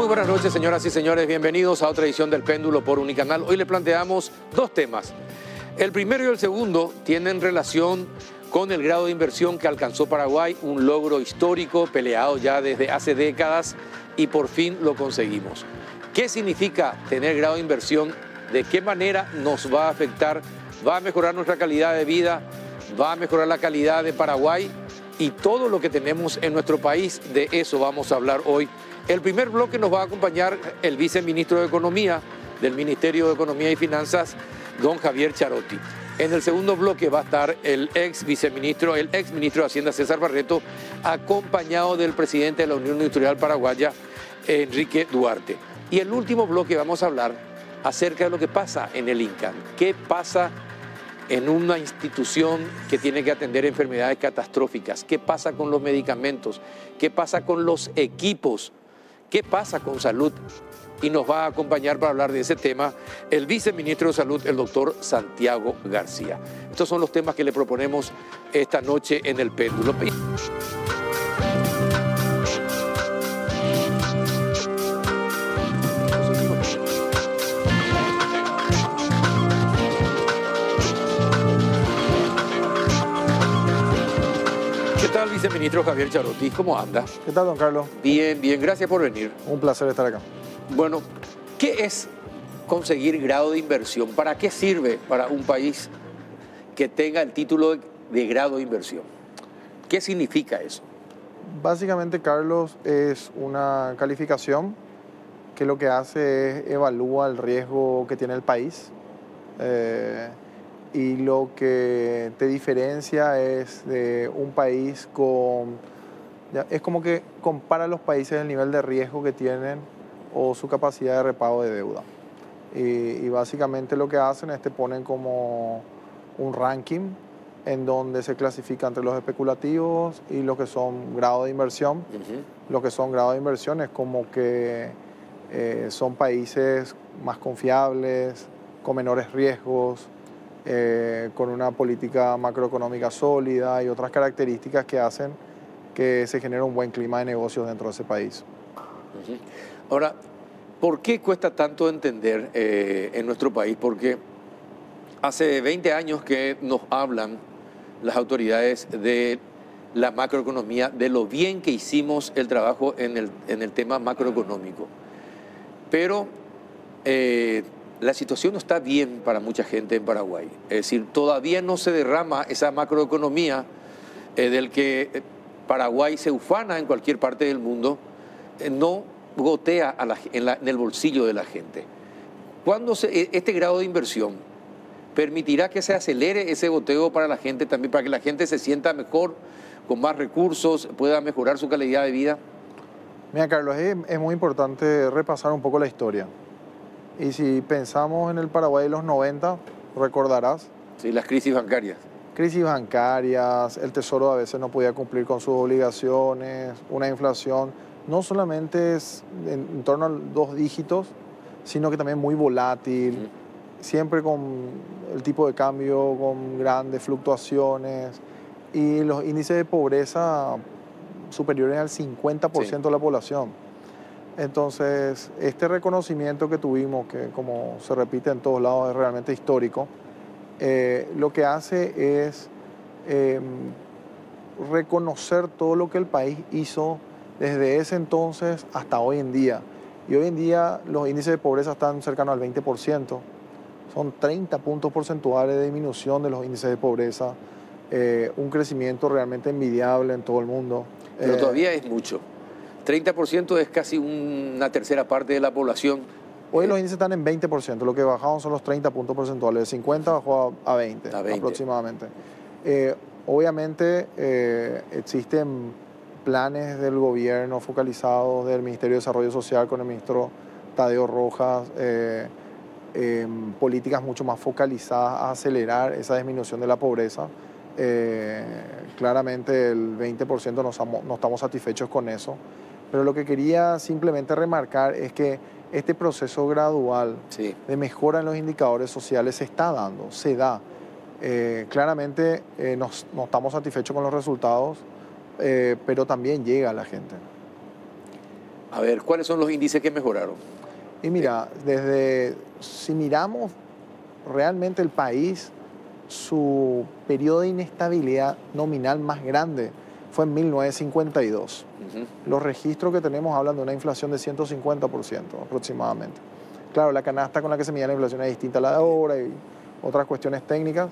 Muy buenas noches, señoras y señores. Bienvenidos a otra edición del Péndulo por Unicanal. Hoy le planteamos dos temas. El primero y el segundo tienen relación con el grado de inversión que alcanzó Paraguay, un logro histórico peleado ya desde hace décadas y por fin lo conseguimos. ¿Qué significa tener grado de inversión? ¿De qué manera nos va a afectar? ¿Va a mejorar nuestra calidad de vida? ¿Va a mejorar la calidad de Paraguay? Y todo lo que tenemos en nuestro país, de eso vamos a hablar hoy. El primer bloque nos va a acompañar el viceministro de Economía del Ministerio de Economía y Finanzas, don Javier Charotti. En el segundo bloque va a estar el ex ministro de Hacienda, César Barreto, acompañado del presidente de la Unión Industrial Paraguaya, Enrique Duarte. Y en el último bloque vamos a hablar acerca de lo que pasa en el INCAN. ¿Qué pasa en una institución que tiene que atender enfermedades catastróficas? ¿Qué pasa con los medicamentos? ¿Qué pasa con los equipos? ¿Qué pasa con salud? Y nos va a acompañar para hablar de ese tema el viceministro de Salud, el doctor Santiago García. Estos son los temas que le proponemos esta noche en el Péndulo. ¿Qué tal, viceministro Javier Charotti? ¿Cómo anda? ¿Qué tal, don Carlos? Bien, bien. Gracias por venir. Un placer estar acá. Bueno, ¿qué es conseguir grado de inversión? ¿Para qué sirve para un país que tenga el título de grado de inversión? ¿Qué significa eso? Básicamente, Carlos, es una calificación que lo que hace es evalúa el riesgo que tiene el país y lo que te diferencia es de un país con... Es como que compara los países el nivel de riesgo que tienen o su capacidad de repago de deuda. Y básicamente lo que hacen es te ponen como un ranking en donde se clasifica entre los especulativos y los que son grado de inversión. Los que son grado de inversión es como que son países más confiables, con menores riesgos, con una política macroeconómica sólida y otras características que hacen que se genere un buen clima de negocios dentro de ese país. Ahora, ¿por qué cuesta tanto entender en nuestro país? Porque hace 20 años que nos hablan las autoridades de la macroeconomía, de lo bien que hicimos el trabajo en el tema macroeconómico. Pero la situación no está bien para mucha gente en Paraguay. Es decir, todavía no se derrama esa macroeconomía del que Paraguay se ufana en cualquier parte del mundo, no gotea en el bolsillo de la gente. ¿Cuándo este grado de inversión permitirá que se acelere ese goteo para la gente también, para que la gente se sienta mejor, con más recursos, pueda mejorar su calidad de vida? Mira, Carlos, es muy importante repasar un poco la historia. Y si pensamos en el Paraguay de los 90, recordarás. Sí, las crisis bancarias. Crisis bancarias, el Tesoro a veces no podía cumplir con sus obligaciones, una inflación no solamente es en torno a 2 dígitos, sino que también muy volátil, siempre con el tipo de cambio con grandes fluctuaciones y los índices de pobreza superiores al 50% de la población. Entonces, este reconocimiento que tuvimos, que como se repite en todos lados es realmente histórico, lo que hace es reconocer todo lo que el país hizo desde ese entonces hasta hoy en día. Y hoy en día los índices de pobreza están cercanos al 20%. Son 30 puntos porcentuales de disminución de los índices de pobreza. Un crecimiento realmente envidiable en todo el mundo. Pero todavía es mucho. 30% es casi una tercera parte de la población. Hoy los índices están en 20%. Lo que bajaron son los 30 puntos porcentuales. De 50 bajó a 20, aproximadamente. Obviamente existen planes del gobierno focalizados del Ministerio de Desarrollo Social con el ministro Tadeo Rojas, políticas mucho más focalizadas a acelerar esa disminución de la pobreza. Claramente el 20% no estamos satisfechos con eso, pero lo que quería simplemente remarcar es que este proceso gradual de mejora en los indicadores sociales se está dando, se da. Claramente no estamos satisfechos con los resultados, pero también llega a la gente. A ver, ¿cuáles son los índices que mejoraron? Y mira, si miramos realmente el país, su periodo de inestabilidad nominal más grande fue en 1952. Los registros que tenemos hablan de una inflación de 150% aproximadamente. Claro, la canasta con la que se mide la inflación es distinta a la de ahora y otras cuestiones técnicas,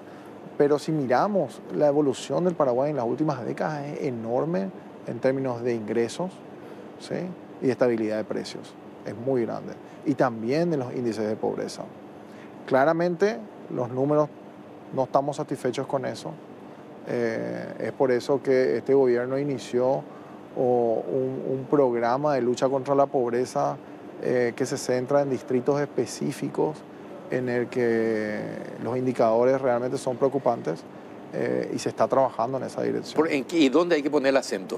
pero si miramos la evolución del Paraguay en las últimas décadas es enorme en términos de ingresos, ¿sí? Y de estabilidad de precios. Es muy grande. Y también de los índices de pobreza. Claramente los números no estamos satisfechos con eso. Es por eso que este gobierno inició un programa de lucha contra la pobreza que se centra en distritos específicos en el que los indicadores realmente son preocupantes y se está trabajando en esa dirección. ¿Y dónde hay que poner el acento?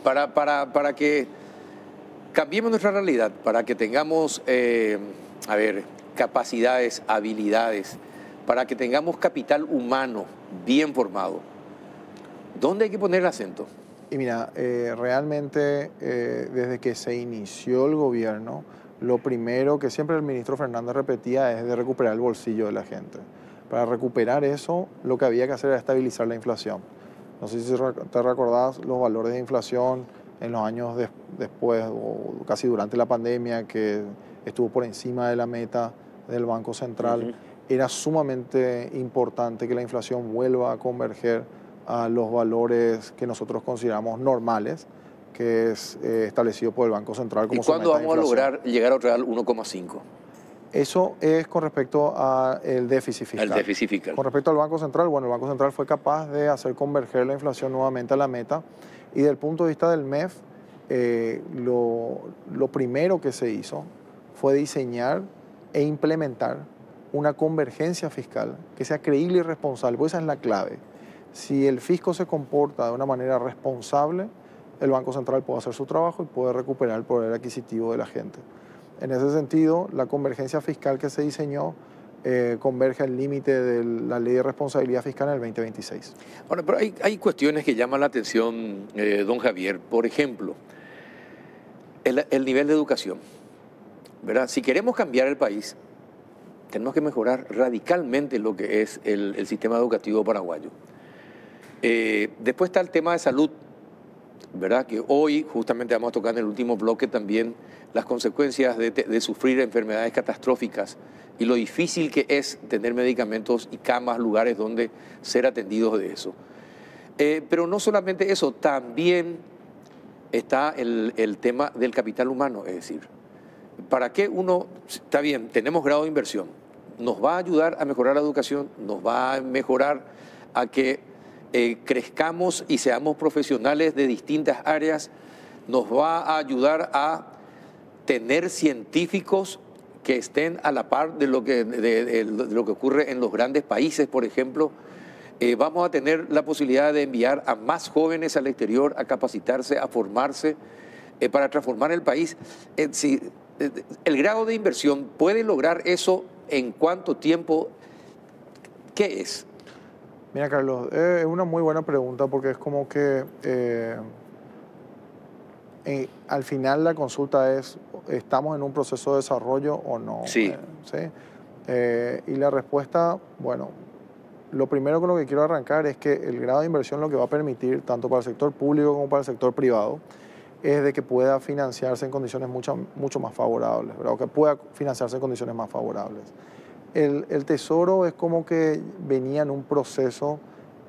Para que cambiemos nuestra realidad, para que tengamos, capacidades, habilidades, para que tengamos capital humano bien formado. ¿Dónde hay que poner el acento? Y mira, realmente desde que se inició el gobierno, lo primero que siempre el ministro Fernández repetía es de recuperar el bolsillo de la gente. Para recuperar eso, lo que había que hacer era estabilizar la inflación. No sé si te recordás los valores de inflación en los años después o casi durante la pandemia, que estuvo por encima de la meta del Banco Central. Era sumamente importante que la inflación vuelva a converger a los valores que nosotros consideramos normales, que es establecido por el Banco Central como su meta de inflación. ¿Y cuándo vamos a lograr llegar otra vez al 1,5? Eso es con respecto al déficit fiscal. Al déficit fiscal. Con respecto al Banco Central, bueno, el Banco Central fue capaz de hacer converger la inflación nuevamente a la meta. Y desde el punto de vista del MEF, lo primero que se hizo fue diseñar e implementar una convergencia fiscal que sea creíble y responsable, porque esa es la clave. Si el fisco se comporta de una manera responsable, el Banco Central puede hacer su trabajo y puede recuperar el poder adquisitivo de la gente. En ese sentido, la convergencia fiscal que se diseñó converge al límite de la Ley de Responsabilidad Fiscal en el 2026. Bueno, pero hay cuestiones que llaman la atención, don Javier. Por ejemplo, el nivel de educación, ¿verdad? Si queremos cambiar el país, tenemos que mejorar radicalmente lo que es el sistema educativo paraguayo. Después está el tema de salud, ¿verdad? Que hoy justamente vamos a tocar en el último bloque también las consecuencias de sufrir enfermedades catastróficas y lo difícil que es tener medicamentos y camas, lugares donde ser atendidos de eso. Pero no solamente eso, también está el tema del capital humano, es decir, ¿para qué uno, está bien, tenemos grado de inversión, nos va a ayudar a mejorar la educación, nos va a mejorar a que crezcamos y seamos profesionales de distintas áreas, nos va a ayudar a tener científicos que estén a la par de lo que ocurre en los grandes países, por ejemplo. Vamos a tener la posibilidad de enviar a más jóvenes al exterior a capacitarse, a formarse, para transformar el país. Si el grado de inversión puede lograr eso, ¿en cuánto tiempo? ¿Qué es? Mira, Carlos, es una muy buena pregunta porque es como que al final la consulta es, ¿estamos en un proceso de desarrollo o no? Sí. ¿Sí? Y la respuesta, bueno, lo primero con lo que quiero arrancar es que el grado de inversión lo que va a permitir, tanto para el sector público como para el sector privado, es de que pueda financiarse en condiciones mucho más favorables, ¿verdad? O que pueda financiarse en condiciones más favorables. El Tesoro es como que venía en un proceso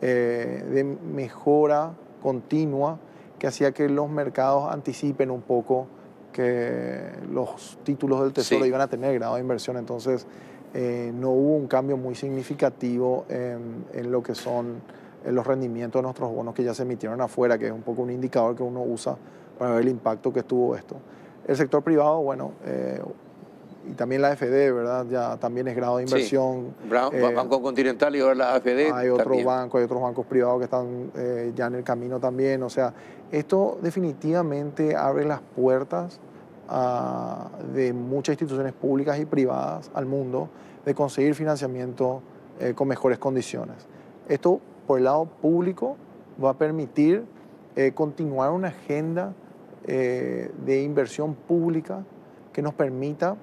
de mejora continua que hacía que los mercados anticipen un poco que los títulos del Tesoro iban a tener grado de inversión. Entonces no hubo un cambio muy significativo en lo que son los rendimientos de nuestros bonos que ya se emitieron afuera, que es un poco un indicador que uno usa para ver el impacto que tuvo esto. El sector privado, bueno, y también la AFD, ¿verdad? Ya también es grado de inversión. Sí. Banco Continental y ahora la AFD. Hay otros bancos privados que están ya en el camino también. O sea, esto definitivamente abre las puertas de muchas instituciones públicas y privadas al mundo de conseguir financiamiento con mejores condiciones. Esto, por el lado público, va a permitir continuar una agenda de inversión pública que nos permita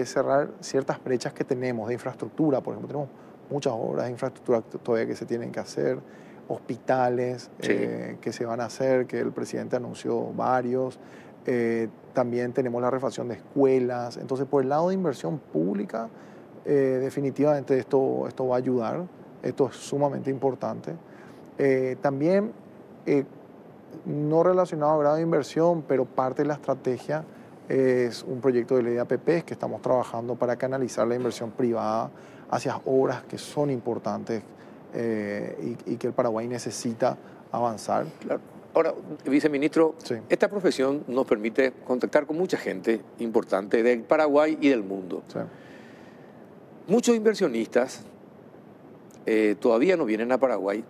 cerrar ciertas brechas que tenemos de infraestructura. Por ejemplo, tenemos muchas obras de infraestructura todavía que se tienen que hacer, hospitales que se van a hacer, que el presidente anunció varios. También tenemos la refacción de escuelas. Entonces, por el lado de inversión pública, definitivamente esto va a ayudar. Esto es sumamente importante. También, no relacionado al grado de inversión, pero parte de la estrategia es un proyecto de ley de APPs que estamos trabajando para canalizar la inversión privada hacia obras que son importantes y que el Paraguay necesita avanzar. Claro. Ahora, viceministro, Sí. esta profesión nos permite contactar con mucha gente importante del Paraguay y del mundo. Sí. Muchos inversionistas todavía no vienen a Paraguay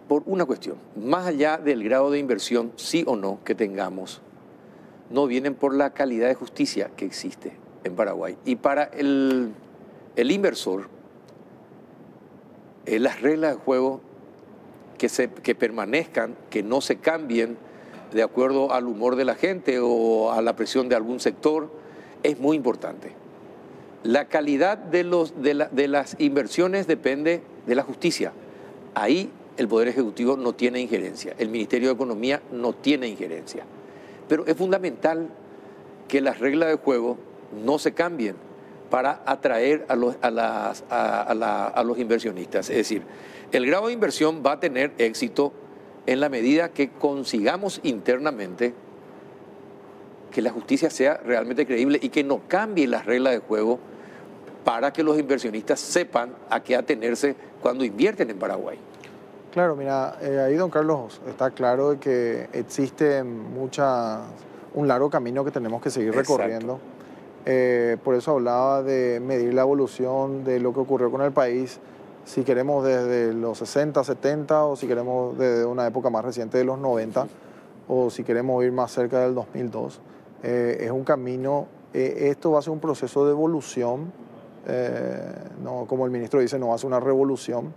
por una cuestión. Más allá del grado de inversión, sí o no, que tengamos, no vienen por la calidad de justicia que existe en Paraguay. Y para el inversor, las reglas de juego que permanezcan, que no se cambien de acuerdo al humor de la gente o a la presión de algún sector, es muy importante. La calidad de las inversiones depende de la justicia. Ahí el Poder Ejecutivo no tiene injerencia, el Ministerio de Economía no tiene injerencia. Pero es fundamental que las reglas de juego no se cambien para atraer a los inversionistas. Es decir, el grado de inversión va a tener éxito en la medida que consigamos internamente que la justicia sea realmente creíble y que no cambie las reglas de juego para que los inversionistas sepan a qué atenerse cuando invierten en Paraguay. Claro, mira, ahí don Carlos está claro de que existe un largo camino que tenemos que seguir recorriendo. Por eso hablaba de medir la evolución de lo que ocurrió con el país, si queremos desde los 60, 70 o si queremos desde una época más reciente de los 90 o si queremos ir más cerca del 2002. Es un camino, esto va a ser un proceso de evolución, no, como el ministro dice, no va a ser una revolución.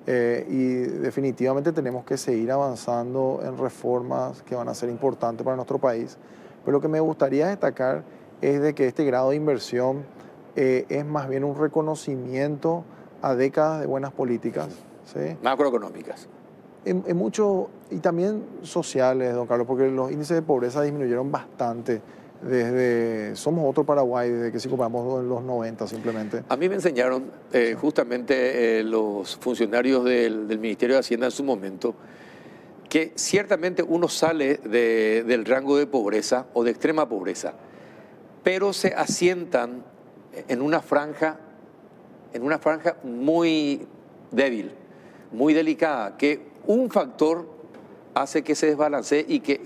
Y definitivamente tenemos que seguir avanzando en reformas que van a ser importantes para nuestro país. Pero lo que me gustaría destacar es de que este grado de inversión es más bien un reconocimiento a décadas de buenas políticas, ¿sí? Macroeconómicas. En mucho, y también sociales, don Carlos, porque los índices de pobreza disminuyeron bastante somos otro Paraguay desde que sí comparamos en los 90 simplemente. A mí me enseñaron justamente los funcionarios del Ministerio de Hacienda en su momento que ciertamente uno sale del rango de pobreza o de extrema pobreza, pero se asientan en una franja muy débil, muy delicada, que un factor hace que se desbalancee y que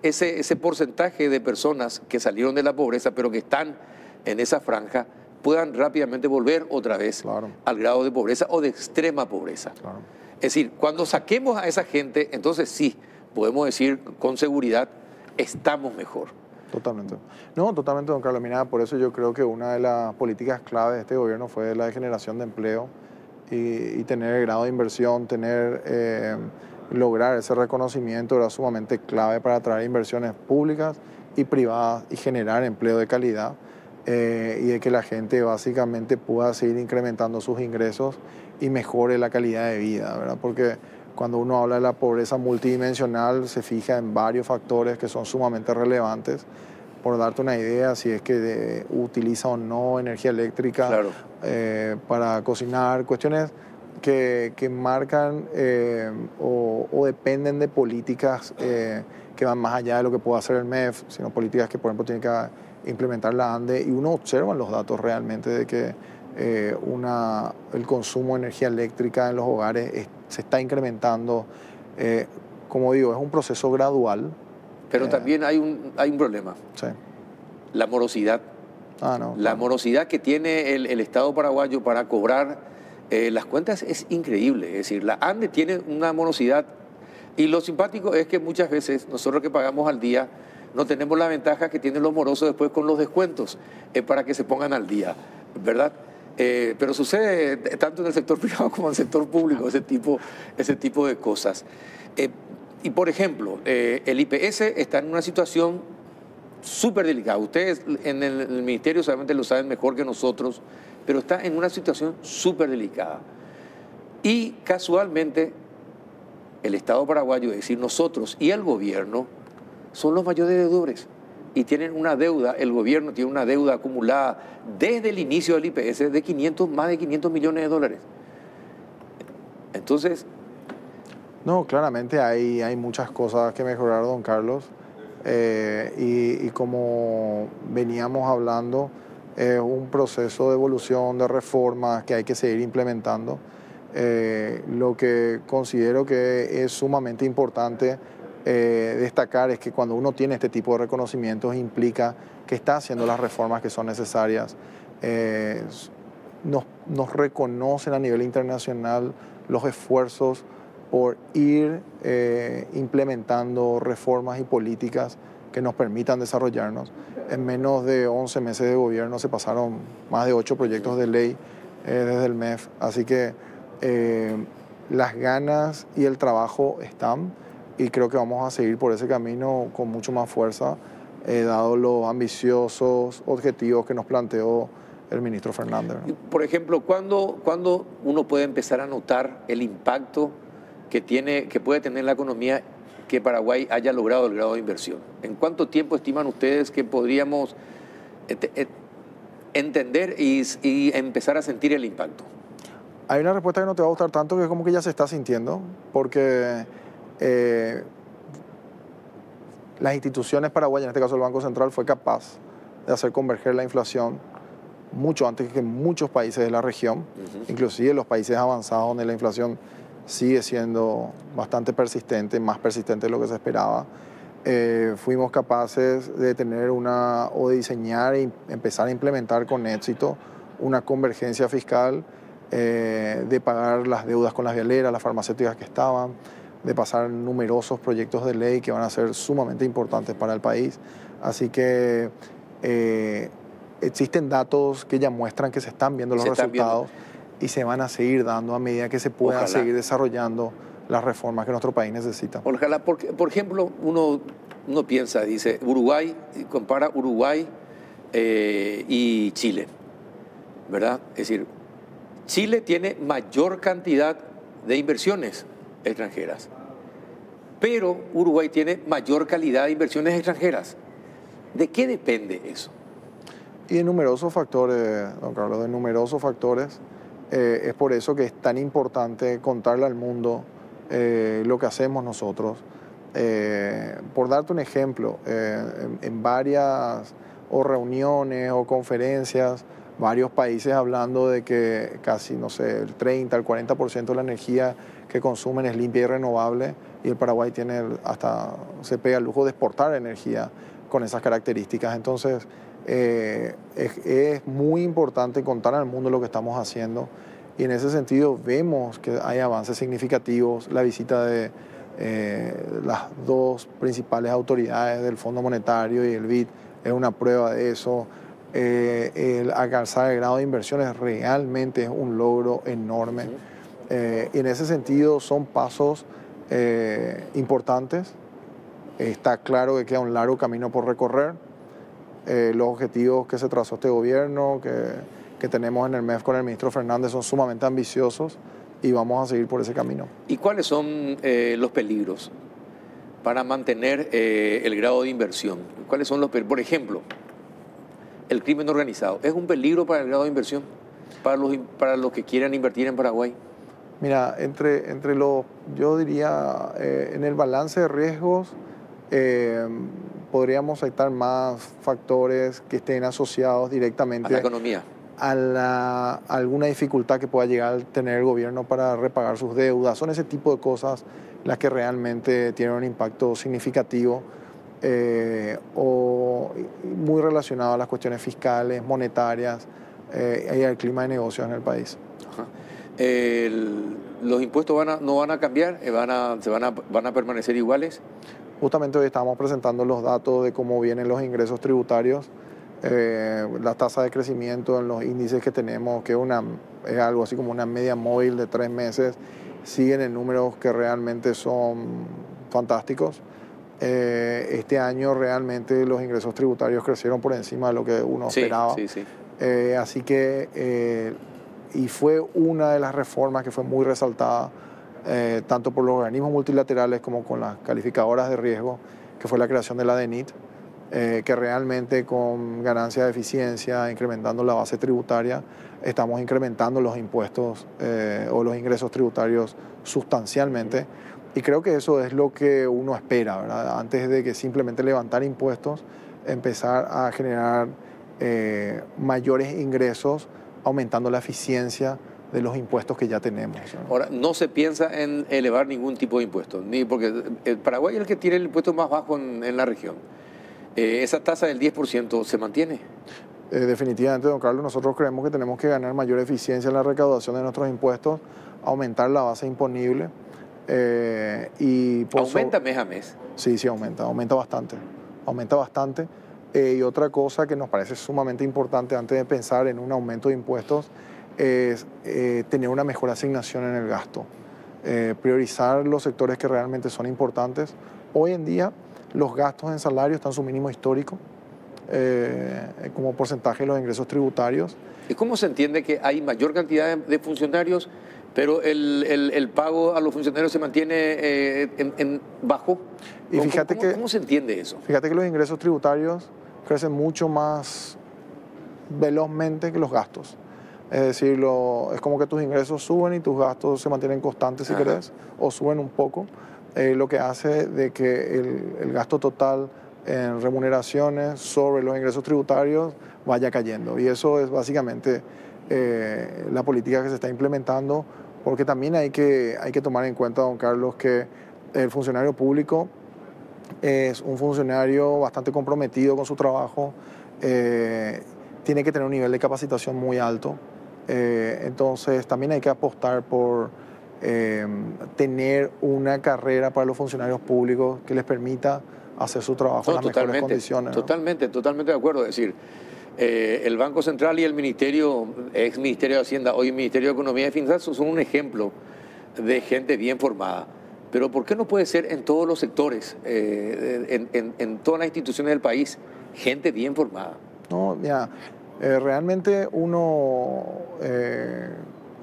ese porcentaje de personas que salieron de la pobreza, pero que están en esa franja, puedan rápidamente volver otra vez al grado de pobreza o de extrema pobreza. Claro. Es decir, cuando saquemos a esa gente, entonces sí, podemos decir con seguridad, estamos mejor. Totalmente. No, totalmente, don Carlos. Mira, por eso yo creo que una de las políticas clave de este gobierno fue la de generación de empleo y tener el grado de inversión, lograr ese reconocimiento era sumamente clave para atraer inversiones públicas y privadas y generar empleo de calidad y de que la gente básicamente pueda seguir incrementando sus ingresos y mejore la calidad de vida, ¿verdad? Porque cuando uno habla de la pobreza multidimensional se fija en varios factores que son sumamente relevantes. Por darte una idea, si es que utiliza o no energía eléctrica para cocinar, cuestiones que marcan o dependen de políticas que van más allá de lo que puede hacer el MEF, sino políticas que, por ejemplo, tiene que implementar la ANDE, y uno observa los datos realmente de que el consumo de energía eléctrica en los hogares se está incrementando. Como digo, es un proceso gradual. Pero también hay un problema. Sí. La morosidad. La morosidad que tiene el Estado paraguayo para cobrar las cuentas es increíble. Es decir, la ANDE tiene una morosidad y lo simpático es que muchas veces nosotros que pagamos al día no tenemos la ventaja que tienen los morosos después con los descuentos para que se pongan al día, ¿verdad? Pero sucede tanto en el sector privado como en el sector público ese tipo de cosas. Y por ejemplo, el IPS está en una situación súper delicada. Ustedes en el ministerio solamente lo saben mejor que nosotros, pero está en una situación súper delicada. Y casualmente el Estado paraguayo, es decir, nosotros y el gobierno, son los mayores deudores. Y tienen una deuda, el gobierno tiene una deuda acumulada desde el inicio del IPS de más de 500 millones de dólares. Entonces... No, claramente hay muchas cosas que mejorar, don Carlos. Y como veníamos hablando, es un proceso de evolución, de reformas que hay que seguir implementando. Lo que considero que es sumamente importante destacar es que cuando uno tiene este tipo de reconocimientos implica que está haciendo las reformas que son necesarias. Nos reconocen a nivel internacional los esfuerzos por ir implementando reformas y políticas que nos permitan desarrollarnos. En menos de 11 meses de gobierno se pasaron más de 8 proyectos de ley desde el MEF, así que las ganas y el trabajo están y creo que vamos a seguir por ese camino con mucho más fuerza, dado los ambiciosos objetivos que nos planteó el ministro Fernández. Por ejemplo, ¿cuándo uno puede empezar a notar el impacto que puede tener la economía que Paraguay haya logrado el grado de inversión? ¿En cuánto tiempo estiman ustedes que podríamos entender y empezar a sentir el impacto? Hay una respuesta que no te va a gustar tanto, que es como que ya se está sintiendo, porque las instituciones paraguayas, en este caso el Banco Central, fue capaz de hacer converger la inflación mucho antes que muchos países de la región, inclusive los países avanzados donde la inflación sigue siendo bastante persistente, más persistente de lo que se esperaba. Fuimos capaces de tener o de diseñar e empezar a implementar con éxito una convergencia fiscal, de pagar las deudas con las vialeras, las farmacéuticas que estaban, de pasar numerosos proyectos de ley que van a ser sumamente importantes para el país. Así que existen datos que ya muestran que se están viendo los resultados y se van a seguir dando a medida que se puedan seguir desarrollando las reformas que nuestro país necesita. Ojalá, porque, por ejemplo, uno piensa, dice, Uruguay, compara Uruguay y Chile, ¿verdad? Es decir, Chile tiene mayor cantidad de inversiones extranjeras, pero Uruguay tiene mayor calidad de inversiones extranjeras. ¿De qué depende eso? Y de numerosos factores, don Carlos, de numerosos factores. Es por eso que es tan importante contarle al mundo lo que hacemos nosotros. Por darte un ejemplo, en varias reuniones o conferencias, varios países hablando de que casi, no sé, el 30, el 40% de la energía que consumen es limpia y renovable, y el Paraguay se pega el lujo de exportar energía con esas características. Entonces, es muy importante contar al mundo lo que estamos haciendo, y en ese sentido vemos que hay avances significativos. La visita de las dos principales autoridades del Fondo Monetario y el BID es una prueba de eso. El alcanzar el grado de inversiones realmente es un logro enorme. Y en ese sentido son pasos importantes. Está claro que queda un largo camino por recorrer. Los objetivos que se trazó este gobierno, que tenemos en el MEF con el ministro Fernández, son sumamente ambiciosos y vamos a seguir por ese camino. ¿Y cuáles son los peligros para mantener el grado de inversión? ¿Cuáles son los peligros? Por ejemplo, el crimen organizado. ¿Es un peligro para el grado de inversión? Para los que quieran invertir en Paraguay. Mira, yo diría, en el balance de riesgos, podríamos aceptar más factores que estén asociados directamente a la economía, a alguna dificultad que pueda llegar a tener el gobierno para repagar sus deudas. Son ese tipo de cosas las que realmente tienen un impacto significativo, o muy relacionado a las cuestiones fiscales, monetarias, y al clima de negocios en el país. Ajá. ¿Los impuestos no van a cambiar? ¿Van a permanecer iguales? Justamente hoy estábamos presentando los datos de cómo vienen los ingresos tributarios, la tasa de crecimiento en los índices que tenemos, que es algo así como una media móvil de 3 meses, siguen en números que realmente son fantásticos. Este año realmente los ingresos tributarios crecieron por encima de lo que uno esperaba. Sí. Así que, y fue una de las reformas que fue muy resaltada, tanto por los organismos multilaterales como con las calificadoras de riesgo, que fue la creación de la DENIT, que realmente con ganancia de eficiencia, incrementando la base tributaria, estamos incrementando los impuestos o los ingresos tributarios sustancialmente. Y creo que eso es lo que uno espera, ¿verdad? Antes de que simplemente levantar impuestos, empezar a generar mayores ingresos, aumentando la eficiencia de los impuestos que ya tenemos, ¿no? Ahora, no se piensa en elevar ningún tipo de impuesto, ni porque el Paraguay es el que tiene el impuesto más bajo en la región. ¿Esa tasa del 10% se mantiene? Definitivamente, don Carlos, nosotros creemos que tenemos que ganar mayor eficiencia en la recaudación de nuestros impuestos, aumentar la base imponible. ¿Aumenta mes a mes? Sí, aumenta bastante. Y otra cosa que nos parece sumamente importante antes de pensar en un aumento de impuestos es tener una mejor asignación en el gasto, priorizar los sectores que realmente son importantes. Hoy en día los gastos en salario están en su mínimo histórico como porcentaje de los ingresos tributarios. ¿Y cómo se entiende que hay mayor cantidad de funcionarios, pero el pago a los funcionarios se mantiene en bajo? Y fíjate ¿Cómo se entiende eso? Fíjate que los ingresos tributarios crecen mucho más velozmente que los gastos. Es decir, es como que tus ingresos suben y tus gastos se mantienen constantes, si querés, o suben un poco, lo que hace de que el gasto total en remuneraciones sobre los ingresos tributarios vaya cayendo. Y eso es básicamente la política que se está implementando, porque también hay que tomar en cuenta, don Carlos, que el funcionario público es un funcionario bastante comprometido con su trabajo, tiene que tener un nivel de capacitación muy alto, entonces también hay que apostar por tener una carrera para los funcionarios públicos que les permita hacer su trabajo en las mejores condiciones, ¿no? Totalmente de acuerdo. Es decir, el Banco Central y el Ministerio, ex Ministerio de Hacienda, hoy Ministerio de Economía y Finanzas, son un ejemplo de gente bien formada. Pero ¿por qué no puede ser en todos los sectores, en todas las instituciones del país, gente bien formada? No, mira, realmente uno,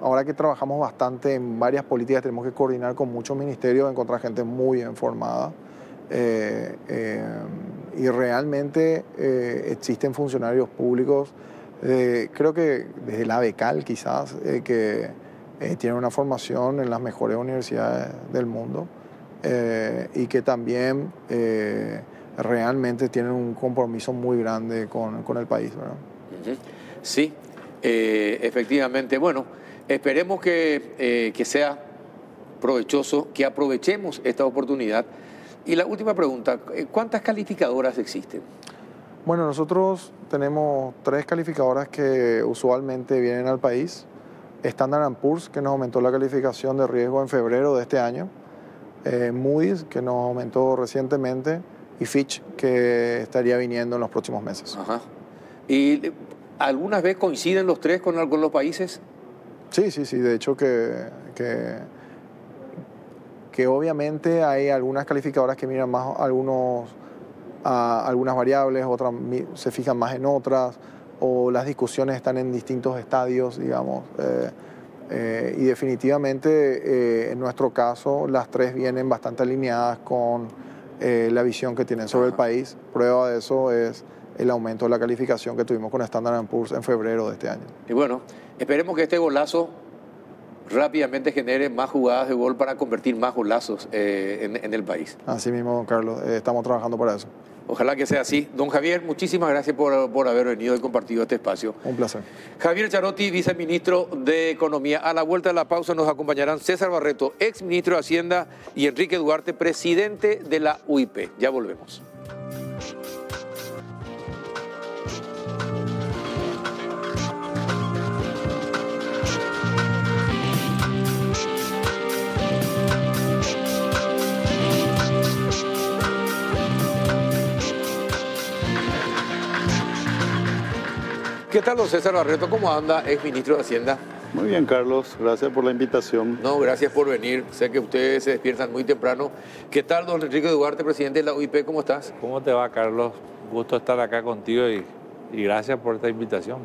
ahora que trabajamos bastante en varias políticas, tenemos que coordinar con muchos ministerios, encontrar gente muy bien formada. Y realmente existen funcionarios públicos, creo que desde la BECAL quizás, que tienen una formación en las mejores universidades del mundo y que también realmente tienen un compromiso muy grande con el país, ¿verdad? Sí, efectivamente. Bueno, esperemos que sea provechoso, que aprovechemos esta oportunidad. Y la última pregunta, ¿cuántas calificadoras existen? Bueno, nosotros tenemos 3 calificadoras que usualmente vienen al país. Standard & Poor's, que nos aumentó la calificación de riesgo en febrero de este año. Moody's, que nos aumentó recientemente. Y Fitch, que estaría viniendo en los próximos meses. Ajá. ¿Y algunas veces coinciden los 3 con los países? Sí. De hecho que obviamente hay algunas calificadoras que miran más algunas variables, otras se fijan más en otras, o las discusiones están en distintos estadios, digamos. Y definitivamente, en nuestro caso, las 3 vienen bastante alineadas con la visión que tienen sobre el país. Prueba de eso es el aumento de la calificación que tuvimos con Standard & Poor's en febrero de este año. Y bueno, esperemos que este golazo rápidamente genere más jugadas de gol para convertir más golazos en el país. Así mismo, don Carlos, estamos trabajando para eso. Ojalá que sea así. Don Javier, muchísimas gracias por haber venido y compartido este espacio. Un placer. Javier Charotti, viceministro de Economía. A la vuelta de la pausa nos acompañarán César Barreto, ex ministro de Hacienda, y Enrique Duarte, presidente de la UIP. Ya volvemos. ¿Qué tal, don César Barreto? ¿Cómo anda? Ex ministro de Hacienda. Muy bien, Carlos, gracias por la invitación. No, gracias por venir. Sé que ustedes se despiertan muy temprano. ¿Qué tal, don Enrique Duarte, presidente de la UIP? ¿Cómo estás? ¿Cómo te va, Carlos? Gusto estar acá contigo y gracias por esta invitación.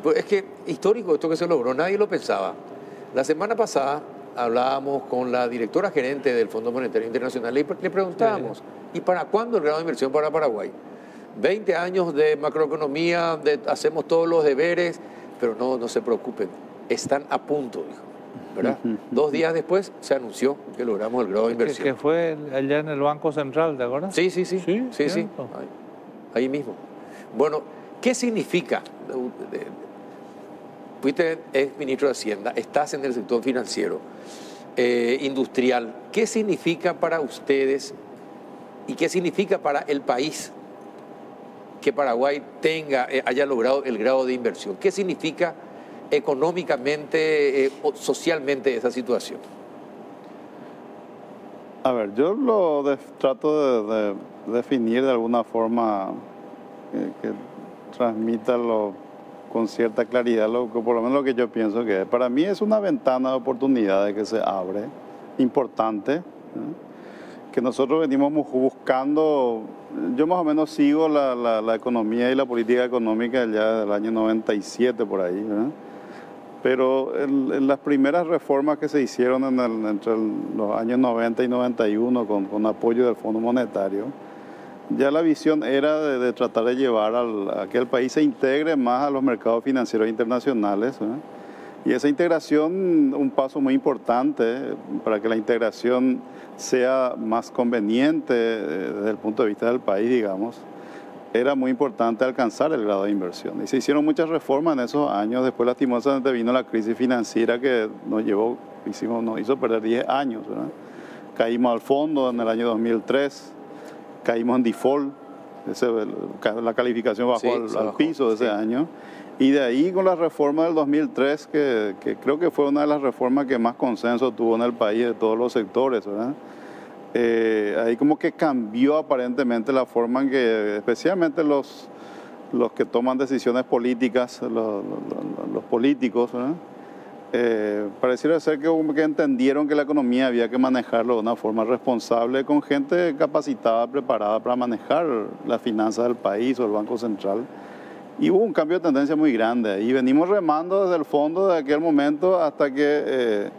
Pues es que histórico esto que se logró, nadie lo pensaba. La semana pasada hablábamos con la directora gerente del Fondo Monetario Internacional y le preguntábamos, ¿y para cuándo el grado de inversión para Paraguay? 20 años de macroeconomía, hacemos todos los deberes, pero no se preocupen, están a punto, dijo, ¿verdad? 2 días después se anunció que logramos el grado de inversión. Que fue allá en el Banco Central, ¿te acuerdas? Sí. Ahí mismo. Bueno, ¿qué significa? Fuiste ex ministro de Hacienda, estás en el sector financiero, industrial. ¿Qué significa para ustedes y qué significa para el país que Paraguay haya logrado el grado de inversión? ¿Qué significa económicamente o socialmente esa situación? A ver, yo trato de definir de alguna forma que transmita con cierta claridad por lo menos lo que yo pienso que es. Para mí es una ventana de oportunidades que se abre, importante, que nosotros venimos buscando. Yo más o menos sigo la economía y la política económica ya del año 97 por ahí, ¿verdad? Pero en las primeras reformas que se hicieron entre los años 90 y 91 con apoyo del Fondo Monetario, ya la visión era de tratar de llevar a que el país se integre más a los mercados financieros internacionales, ¿verdad? Y esa integración, un paso muy importante para que la integración sea más conveniente desde el punto de vista del país, digamos, era muy importante alcanzar el grado de inversión. Y se hicieron muchas reformas en esos años. Después, lastimosamente, vino la crisis financiera que nos hizo perder 10 años, ¿verdad? Caímos al fondo en el año 2003, caímos en default, la calificación bajó al piso de ese año. Y de ahí con la reforma del 2003, que creo que fue una de las reformas que más consenso tuvo en el país de todos los sectores, ¿verdad? Ahí como que cambió aparentemente la forma en que, especialmente los que toman decisiones políticas, los políticos, ¿verdad? Pareciera ser que entendieron que la economía había que manejarlo de una forma responsable, con gente capacitada, preparada para manejar las finanzas del país o el Banco Central. Y hubo un cambio de tendencia muy grande. Y venimos remando desde el fondo de aquel momento hasta que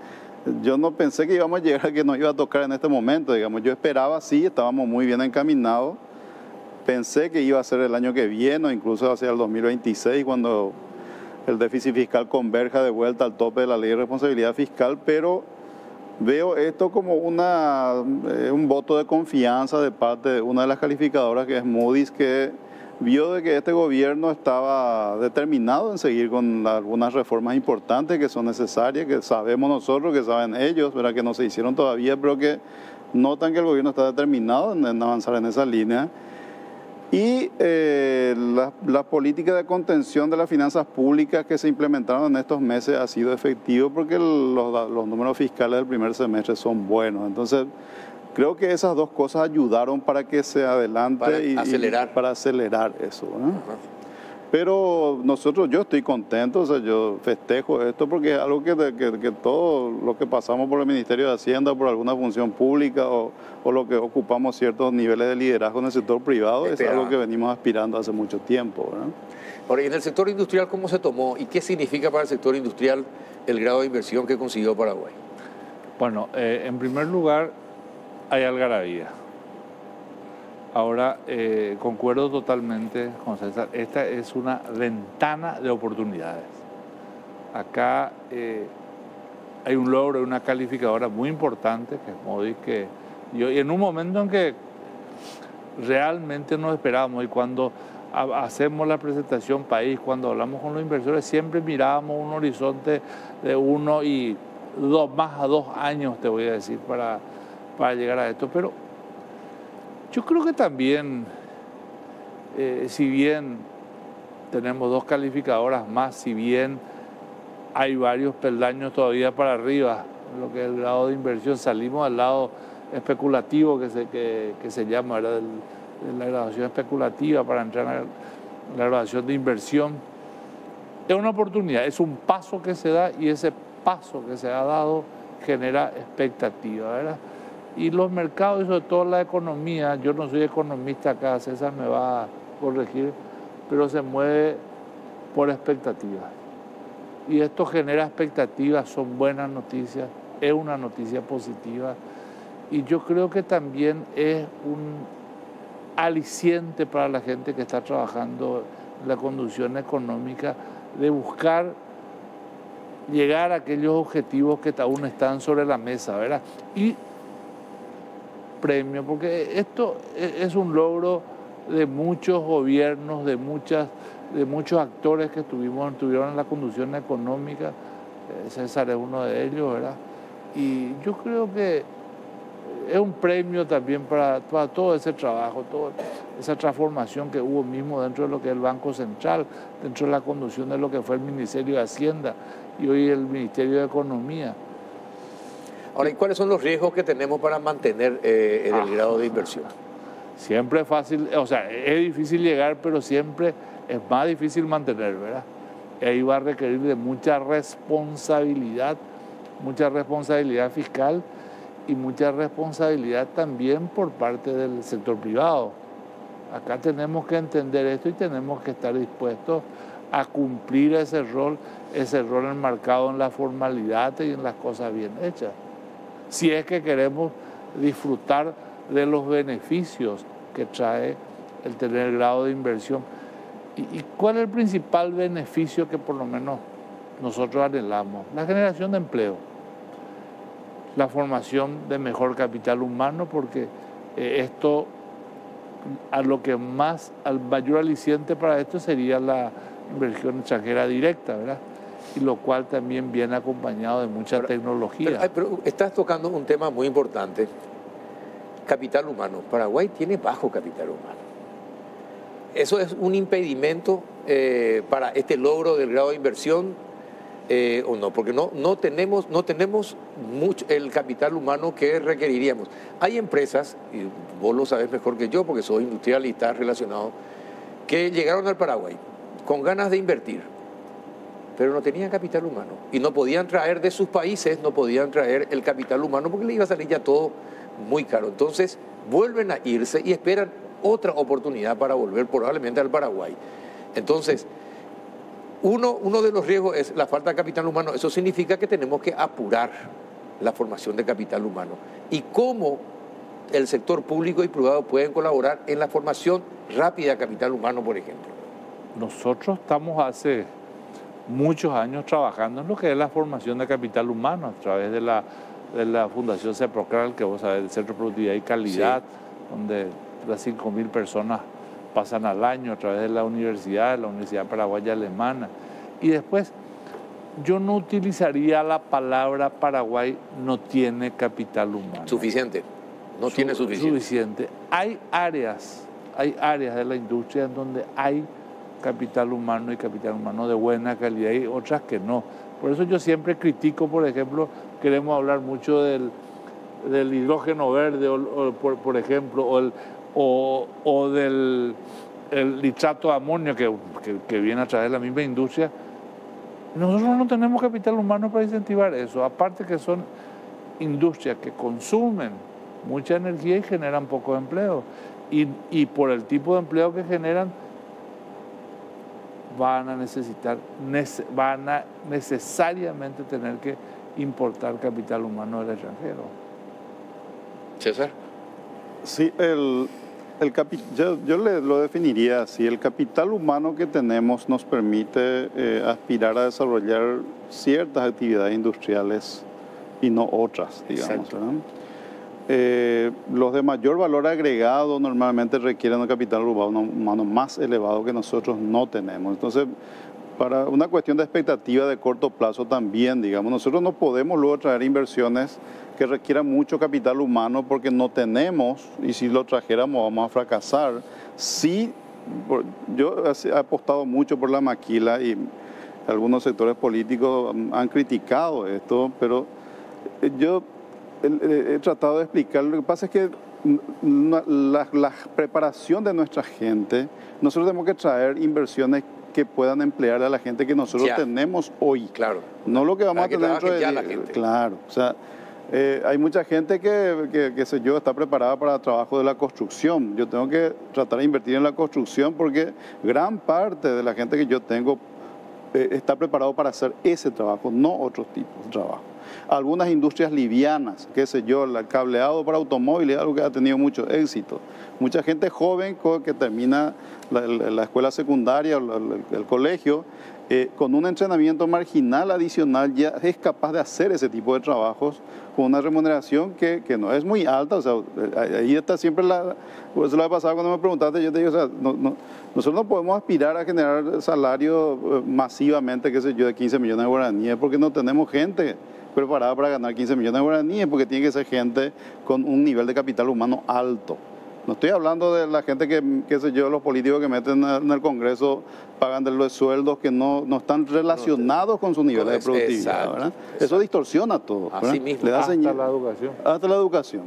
yo no pensé que íbamos a llegar a que nos iba a tocar en este momento. Digamos, yo esperaba, sí, estábamos muy bien encaminados. Pensé que iba a ser el año que viene, o incluso hacia el 2026, cuando el déficit fiscal converja de vuelta al tope de la ley de responsabilidad fiscal, pero veo esto como un voto de confianza de parte de una de las calificadoras, que es Moody's, que vio de que este gobierno estaba determinado en seguir con algunas reformas importantes que son necesarias, que sabemos nosotros, que saben ellos, ¿verdad? Que no se hicieron todavía, pero que notan que el gobierno está determinado en avanzar en esa línea. Y la política de contención de las finanzas públicas que se implementaron en estos meses ha sido efectivo porque los números fiscales del primer semestre son buenos. Entonces, creo que esas dos cosas ayudaron para que se adelante para acelerar eso, ¿no? Pero yo estoy contento, o sea, yo festejo esto porque es algo que todo lo que pasamos por el Ministerio de Hacienda, por alguna función pública o lo que ocupamos ciertos niveles de liderazgo en el sector privado, es algo que venimos aspirando hace mucho tiempo, ¿no? Ahora, ¿y en el sector industrial cómo se tomó y qué significa para el sector industrial el grado de inversión que consiguió Paraguay? Bueno, en primer lugar, hay algarabía. Ahora, concuerdo totalmente con César, esta es una ventana de oportunidades. Acá hay un logro, una calificadora muy importante, que es Moody's, y en un momento en que realmente no esperábamos, y cuando hacemos la presentación país, cuando hablamos con los inversores, siempre mirábamos un horizonte de 1 y 2, más a 2 años, te voy a decir, para llegar a esto. Pero yo creo que también, si bien tenemos 2 calificadoras más, si bien hay varios peldaños todavía para arriba, lo que es el grado de inversión, salimos al lado especulativo que se llama, ¿verdad? De la graduación especulativa para entrar en la graduación de inversión. es una oportunidad, es un paso que se da y ese paso que se ha dado genera expectativa, ¿verdad? Y los mercados y sobre todo la economía, yo no soy economista acá, César me va a corregir, pero se mueve por expectativas. Y esto genera expectativas, son buenas noticias, es una noticia positiva. Y yo creo que también es un aliciente para la gente que está trabajando en la conducción económica de buscar llegar a aquellos objetivos que aún están sobre la mesa, ¿verdad? Y premio, porque esto es un logro de muchos gobiernos, de muchos actores que estuvieron en la conducción económica. César es uno de ellos, ¿verdad? Y yo creo que es un premio también para todo ese trabajo, toda esa transformación que hubo mismo dentro de lo que es el Banco Central, dentro de la conducción de lo que fue el Ministerio de Hacienda y hoy el Ministerio de Economía. Ahora, ¿y cuáles son los riesgos que tenemos para mantener el grado de inversión? Siempre es fácil, o sea, es difícil llegar, pero siempre es más difícil mantener, ¿verdad? Y ahí va a requerir de mucha responsabilidad fiscal y mucha responsabilidad también por parte del sector privado. Acá tenemos que entender esto y tenemos que estar dispuestos a cumplir ese rol enmarcado en la formalidad y en las cosas bien hechas. Si es que queremos disfrutar de los beneficios que trae el tener el grado de inversión. ¿Y cuál es el principal beneficio que por lo menos nosotros anhelamos? La generación de empleo, la formación de mejor capital humano, porque esto, al mayor aliciente para esto sería la inversión extranjera directa, ¿verdad? Y lo cual también viene acompañado de mucha tecnología. Pero estás tocando un tema muy importante. Capital humano. Paraguay tiene bajo capital humano. ¿Eso es un impedimento para este logro del grado de inversión o no? Porque no tenemos mucho el capital humano que requeriríamos. Hay empresas, y vos lo sabés mejor que yo porque soy industrial y estás relacionado, que llegaron al Paraguay con ganas de invertir, pero no tenían capital humano y no podían traer de sus países, no podían traer el capital humano porque le iba a salir ya todo muy caro. Entonces vuelven a irse y esperan otra oportunidad para volver probablemente al Paraguay. Entonces, uno de los riesgos es la falta de capital humano. Eso significa que tenemos que apurar la formación de capital humano. ¿Y cómo el sector público y privado pueden colaborar en la formación rápida de capital humano, por ejemplo? Nosotros estamos hace muchos años trabajando en lo que es la formación de capital humano a través de la Fundación CEPROCRAL, que vos sabés, el Centro de Productividad y Calidad, sí, donde las 5.000 personas pasan al año a través de la Universidad Paraguaya Alemana. Y después, yo no utilizaría la palabra Paraguay no tiene capital humano. Suficiente, no tiene suficiente. Hay áreas de la industria en donde hay capital humano y capital humano de buena calidad y otras que no. Por eso yo siempre critico, por ejemplo, queremos hablar mucho del hidrógeno verde, por ejemplo, o del nitrato de amonio que viene a través de la misma industria. Nosotros no tenemos capital humano para incentivar eso, aparte que son industrias que consumen mucha energía y generan poco empleo. Y por el tipo de empleo que generan, van a necesariamente tener que importar capital humano del extranjero. César. Sí, yo lo definiría así. El capital humano que tenemos nos permite aspirar a desarrollar ciertas actividades industriales y no otras, digamos. Los de mayor valor agregado normalmente requieren un capital humano más elevado que nosotros no tenemos. Entonces, para una cuestión de expectativa de corto plazo también, digamos, nosotros no podemos luego traer inversiones que requieran mucho capital humano porque no tenemos, y si lo trajéramos vamos a fracasar. Sí, yo he apostado mucho por la maquila y algunos sectores políticos han criticado esto, pero yo he tratado de explicar. Lo que pasa es que la preparación de nuestra gente, nosotros tenemos que traer inversiones que puedan emplear a la gente que nosotros tenemos hoy. Claro. No lo que vamos a tener dentro de... Ya la gente. Claro, o sea, hay mucha gente que sé yo, está preparada para el trabajo de la construcción. Yo tengo que tratar de invertir en la construcción porque gran parte de la gente que yo tengo está preparado para hacer ese trabajo, no otros tipos de trabajo. Algunas industrias livianas, qué sé yo, el cableado para automóviles, algo que ha tenido mucho éxito. Mucha gente joven que termina la escuela secundaria o el colegio, con un entrenamiento marginal adicional ya es capaz de hacer ese tipo de trabajos con una remuneración que no es muy alta. O sea, ahí está siempre pues eso lo ha pasado cuando me preguntaste, yo te digo, o sea, nosotros no podemos aspirar a generar salario masivamente, qué sé yo, de 15 millones de guaraníes, porque no tenemos gente preparada para ganar 15 millones de guaraníes, porque tiene que ser gente con un nivel de capital humano alto. No estoy hablando de la gente qué sé yo, los políticos que meten en el Congreso pagan de los sueldos que no están relacionados con sus niveles de productividad, ¿verdad? Eso distorsiona todo, ¿verdad? Así mismo. Le da Hasta la educación.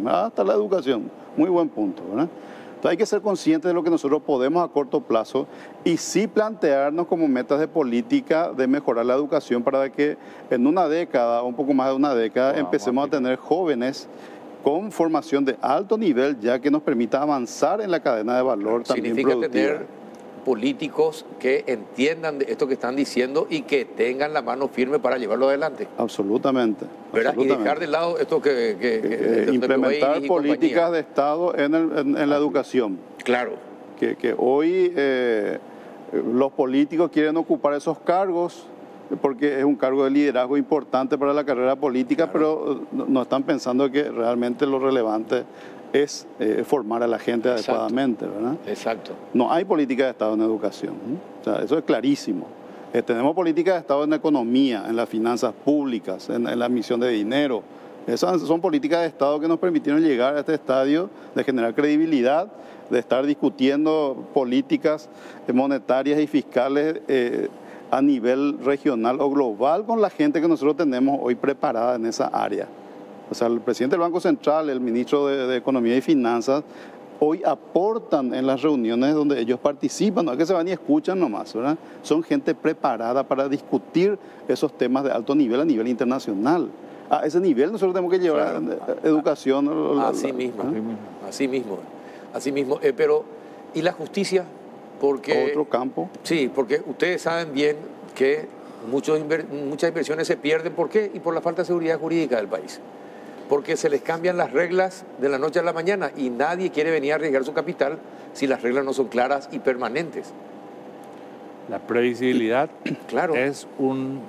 Hasta la educación. Muy buen punto, ¿verdad? Entonces hay que ser conscientes de lo que nosotros podemos a corto plazo y sí plantearnos como metas de política de mejorar la educación para que en una década, o un poco más de una década, empecemos a tener jóvenes con formación de alto nivel, ya que nos permita avanzar en la cadena de valor también significa productiva. tener políticos que entiendan de esto que están diciendo y que tengan la mano firme para llevarlo adelante. Absolutamente. ¿Verdad? Y dejar de lado esto que implementar políticas de Estado en la educación. Claro. Que hoy los políticos quieren ocupar esos cargos porque es un cargo de liderazgo importante para la carrera política, pero no están pensando que realmente lo relevante es formar a la gente adecuadamente, ¿verdad? Exacto. No hay política de Estado en educación, ¿no? O sea, eso es clarísimo. Tenemos política de Estado en economía, en las finanzas públicas, en la emisión de dinero. Esas son políticas de Estado que nos permitieron llegar a este estadio de generar credibilidad, de estar discutiendo políticas monetarias y fiscales a nivel regional o global con la gente que nosotros tenemos hoy preparada en esa área. O sea, el presidente del Banco Central, el ministro de Economía y Finanzas, hoy aportan en las reuniones donde ellos participan, no es que se van y escuchan nomás, ¿verdad? Son gente preparada para discutir esos temas de alto nivel a nivel internacional. A ese nivel nosotros tenemos que llevar educación. Así mismo. Pero, ¿y la justicia? Porque, otro campo. Sí, porque ustedes saben bien que muchas inversiones se pierden. ¿Por qué? Y por la falta de seguridad jurídica del país. Porque se les cambian las reglas de la noche a la mañana y nadie quiere venir a arriesgar su capital si las reglas no son claras y permanentes. La previsibilidad es un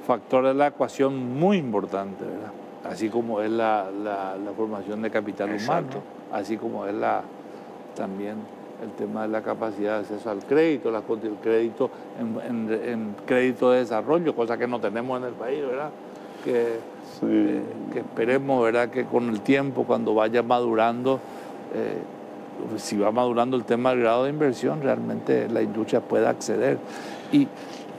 factor de la ecuación muy importante, ¿verdad? Así como es la formación de capital humano, así como es también el tema de la capacidad de acceso al crédito, el crédito en crédito de desarrollo, cosa que no tenemos en el país, ¿verdad? Que esperemos, ¿verdad?, que con el tiempo, cuando vaya madurando, si va madurando el tema del grado de inversión, realmente la industria pueda acceder. ¿Y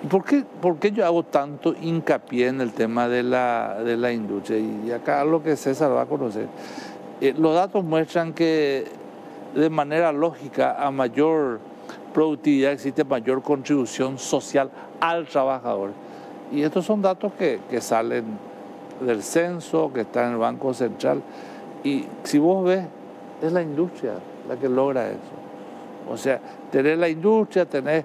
por qué yo hago tanto hincapié en el tema de la industria? Y acá lo que César va a conocer. Los datos muestran que de manera lógica a mayor productividad existe mayor contribución social al trabajador. Y estos son datos que salen del censo, que están en el Banco Central. Y si vos ves, es la industria la que logra eso. O sea, tener la industria, tener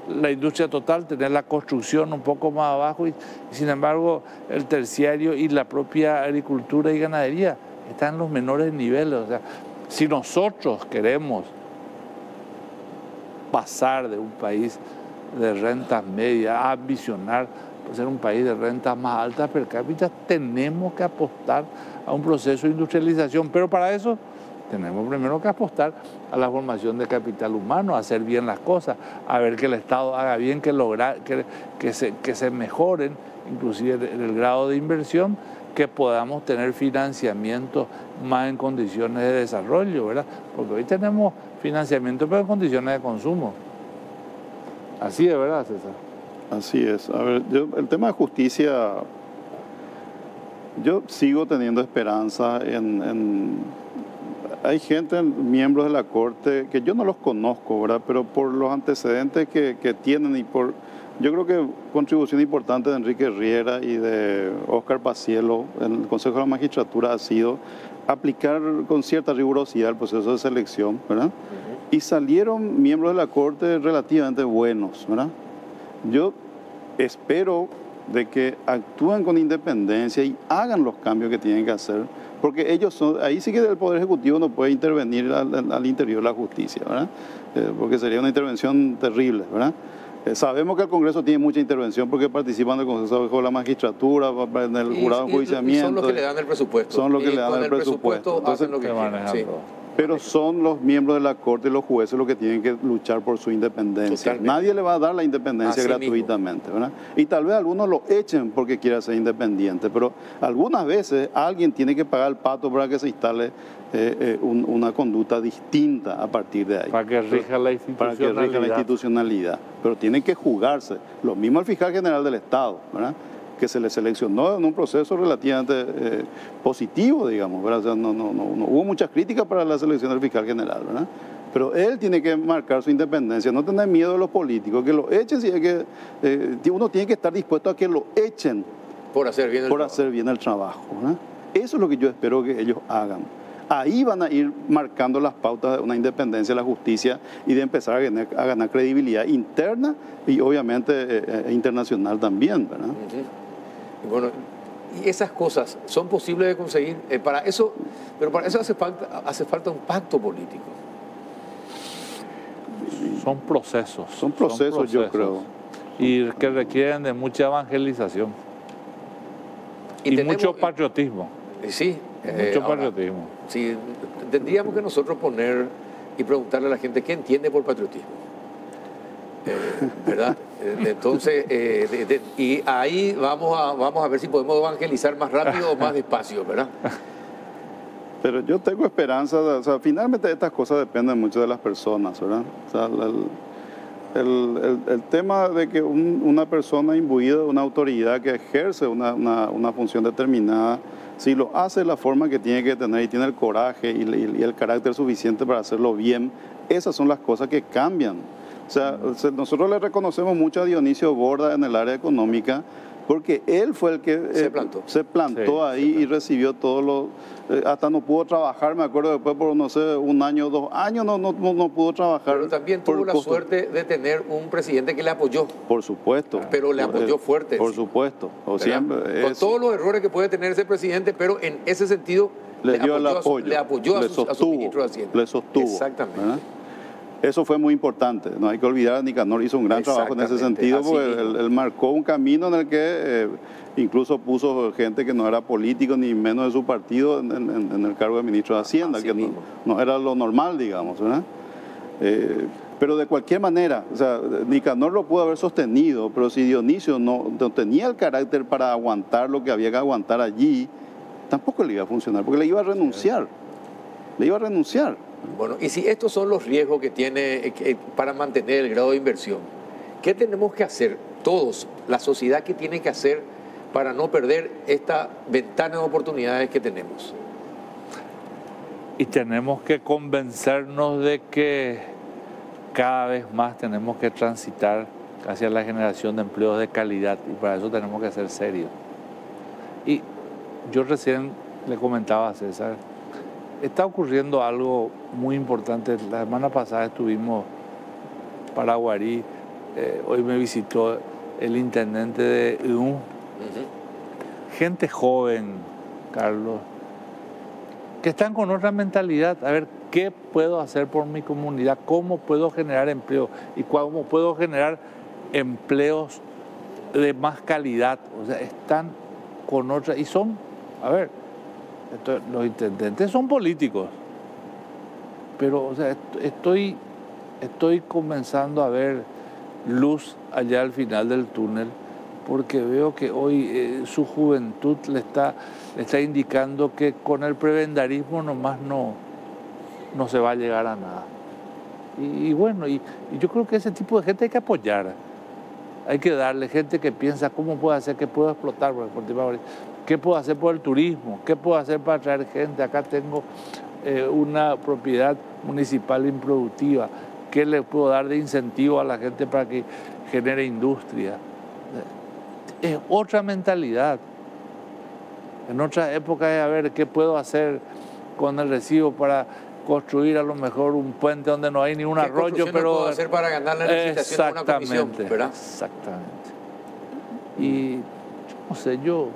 la industria total, tener la construcción un poco más abajo y sin embargo el terciario y la propia agricultura y ganadería están en los menores niveles. O sea, si nosotros queremos pasar de un país de rentas medias a ambicionar ser un país de rentas más altas per cápita, tenemos que apostar a un proceso de industrialización, pero para eso tenemos primero que apostar a la formación de capital humano, a hacer bien las cosas, a ver que el Estado haga bien, que se mejoren inclusive el grado de inversión, que podamos tener financiamiento más en condiciones de desarrollo, ¿verdad? Porque hoy tenemos financiamiento pero en condiciones de consumo. Así es, ¿verdad, César? Así es. A ver, el tema de justicia, yo sigo teniendo esperanza hay gente, miembros de la Corte, que yo no los conozco, ¿verdad? Pero por los antecedentes que tienen y por, yo creo que contribución importante de Enrique Riera y de Óscar Paciello en el Consejo de la Magistratura ha sido aplicar con cierta rigurosidad el proceso de selección, ¿verdad? Y salieron miembros de la Corte relativamente buenos, ¿verdad? Yo espero de que actúen con independencia y hagan los cambios que tienen que hacer, porque ellos son, ahí sí que el Poder Ejecutivo no puede intervenir al interior de la justicia, ¿verdad? Porque sería una intervención terrible, ¿verdad? Sabemos que el Congreso tiene mucha intervención porque participan del Consejo de la Magistratura, en el jurado de enjuiciamiento. Son los que le dan el presupuesto. Son los que le dan el presupuesto. Entonces, hacen lo que quieren. Pero son los miembros de la Corte y los jueces los que tienen que luchar por su independencia. Totalmente. Nadie le va a dar la independencia Así gratuitamente, ¿verdad? Y tal vez algunos lo echen porque quiera ser independiente, pero algunas veces alguien tiene que pagar el pato para que se instale una conducta distinta a partir de ahí. Para que rija la institucionalidad. Para que rija la institucionalidad. Pero tienen que jugarse. Lo mismo al fiscal general del Estado, ¿verdad? Que se le seleccionó en un proceso relativamente positivo, digamos, ¿verdad? O sea, no hubo muchas críticas para la selección del fiscal general, ¿verdad? Pero él tiene que marcar su independencia, no tener miedo de los políticos, que lo echen, si es que uno tiene que estar dispuesto a que lo echen por hacer bien el trabajo, ¿verdad? Eso es lo que yo espero que ellos hagan. Ahí van a ir marcando las pautas de una independencia de la justicia y de empezar a ganar credibilidad interna y obviamente internacional también, ¿verdad? Bueno, y esas cosas son posibles de conseguir. Pero para eso hace falta un pacto político. Son procesos. Son procesos, yo creo. Y que requieren de mucha evangelización. Y mucho patriotismo. Sí. Mucho patriotismo. Sí, tendríamos que nosotros poner y preguntarle a la gente qué entiende por patriotismo. ¿Verdad? Entonces, y ahí vamos a ver si podemos evangelizar más rápido o más despacio, ¿verdad? Pero yo tengo esperanza, o sea, finalmente estas cosas dependen mucho de las personas, ¿verdad? O sea, el tema de que una persona imbuida de una autoridad que ejerce una función determinada, si lo hace de la forma que tiene que tener y tiene el coraje y el carácter suficiente para hacerlo bien, esas son las cosas que cambian. O sea, nosotros le reconocemos mucho a Dionisio Borda en el área económica porque él fue el que se plantó ahí y recibió todos los... hasta no pudo trabajar, me acuerdo después por, no sé, 1 año, 2 años no pudo trabajar. Pero también tuvo la suerte de tener un presidente que le apoyó. Por supuesto. Pero le apoyó fuerte. Por supuesto. O siempre, con todos los errores que puede tener ese presidente, pero en ese sentido le dio el apoyo. Le apoyó a su ministro de Hacienda. Le sostuvo. Exactamente. ¿Verdad? Eso fue muy importante, no hay que olvidar, Nicanor hizo un gran trabajo en ese sentido, porque él marcó un camino en el que incluso puso gente que no era político ni menos de su partido en el cargo de ministro de Hacienda, que no era lo normal, digamos, ¿verdad? Pero de cualquier manera, o sea, Nicanor lo pudo haber sostenido, pero si Dionisio no tenía el carácter para aguantar lo que había que aguantar allí, tampoco le iba a funcionar, porque le iba a renunciar. Bueno, y si estos son los riesgos que tiene para mantener el grado de inversión, ¿qué tenemos que hacer todos, la sociedad, qué tiene que hacer para no perder esta ventana de oportunidades que tenemos? Y tenemos que convencernos de que cada vez más tenemos que transitar hacia la generación de empleos de calidad y para eso tenemos que ser serios. Y yo recién le comentaba a César, está ocurriendo algo muy importante. La semana pasada estuvimos en Paraguarí, hoy me visitó el intendente de EU. Gente joven, Carlos, que están con otra mentalidad. A ver, ¿qué puedo hacer por mi comunidad? ¿Cómo puedo generar empleo? ¿Y cómo puedo generar empleos de más calidad? O sea, están con otra... Y son, a ver... los intendentes son políticos, pero o sea, estoy comenzando a ver luz allá al final del túnel, porque veo que hoy su juventud le está indicando que con el prebendarismo nomás no se va a llegar a nada. Y bueno, y yo creo que ese tipo de gente hay que apoyar. Hay que darle gente que piensa cómo puedo hacer, que puedo explotar por el Deportivo Paraguarí. ¿Qué puedo hacer por el turismo? ¿Qué puedo hacer para traer gente? Acá tengo una propiedad municipal improductiva? ¿Qué le puedo dar de incentivo a la gente para que genere industria? Es otra mentalidad. En otras épocas es a ver qué puedo hacer con el recibo para construir a lo mejor un puente donde no hay ni un arroyo, pero puedo hacer para ganar la licitación de una comisión, ¿verdad? Exactamente. Y no sé, yo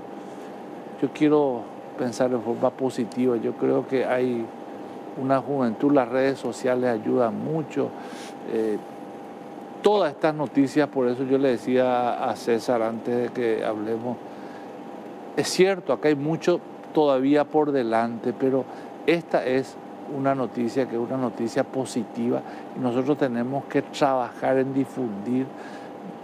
quiero pensar de forma positiva. Yo creo que hay una juventud, las redes sociales ayudan mucho. Todas estas noticias, por eso yo le decía a César antes de que hablemos, es cierto, acá hay mucho todavía por delante, pero esta es una noticia que es una noticia positiva y nosotros tenemos que trabajar en difundir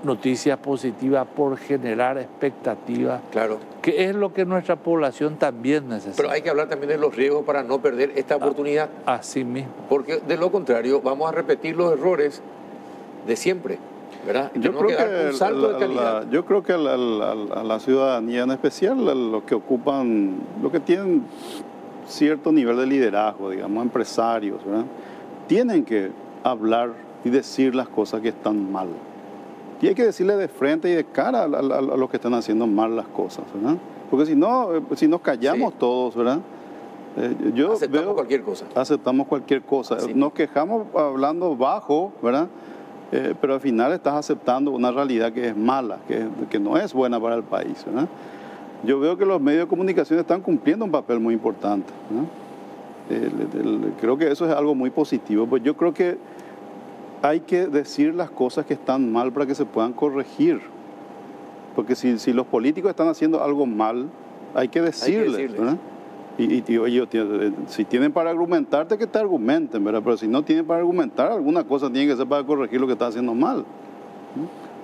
noticias positivas por generar expectativas, claro, que es lo que nuestra población también necesita. Pero hay que hablar también de los riesgos para no perder esta oportunidad. Así mismo. Porque de lo contrario vamos a repetir los errores de siempre, ¿verdad? Yo creo, que dar un salto de calidad. Yo creo que a la ciudadanía en especial, los que ocupan, los que tienen cierto nivel de liderazgo, digamos, empresarios, ¿verdad?, tienen que hablar y decir las cosas que están mal. Y hay que decirle de frente y de cara a los que están haciendo mal las cosas, ¿verdad? Porque si nos callamos todos, ¿verdad? Aceptamos cualquier cosa. Aceptamos cualquier cosa. Sí. Nos quejamos hablando bajo, ¿verdad? Pero al final estás aceptando una realidad que es mala, que no es buena para el país, ¿verdad? Yo veo que los medios de comunicación están cumpliendo un papel muy importante, ¿verdad? Creo que eso es algo muy positivo. Pues yo creo que hay que decir las cosas que están mal para que se puedan corregir. Porque si los políticos están haciendo algo mal, hay que decirles, ¿verdad? Y oye, si tienen para argumentarte, que te argumenten, ¿verdad? Pero si no tienen para argumentar, alguna cosa tienen que ser para corregir lo que está haciendo mal.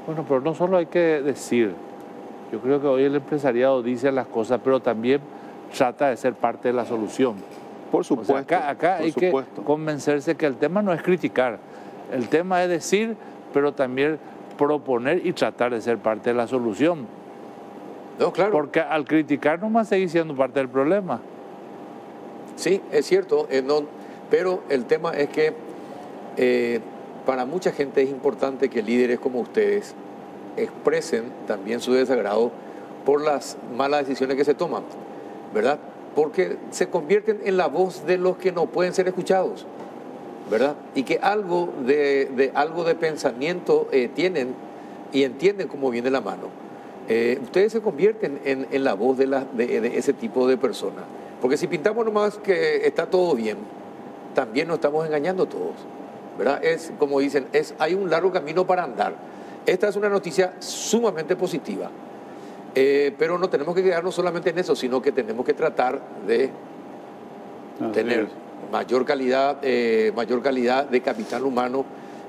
Bueno, pero no solo hay que decir. Yo creo que hoy el empresariado dice las cosas, pero también trata de ser parte de la solución. Por supuesto. O sea, acá hay que convencerse que el tema no es criticar. El tema es decir, pero también proponer y tratar de ser parte de la solución. No, claro. Porque al criticar nomás seguir siendo parte del problema. Sí, es cierto, pero el tema es que para mucha gente es importante que líderes como ustedes expresen también su desagrado por las malas decisiones que se toman, ¿verdad? Porque se convierten en la voz de los que no pueden ser escuchados, ¿verdad? Y que algo de pensamiento tienen y entienden cómo viene la mano. Ustedes se convierten en la voz de ese tipo de personas. Porque si pintamos nomás que está todo bien, también nos estamos engañando todos, ¿verdad? Es como dicen, hay un largo camino para andar. Esta es una noticia sumamente positiva, pero no tenemos que quedarnos solamente en eso, sino que tenemos que tratar de tener mayor calidad de capital humano,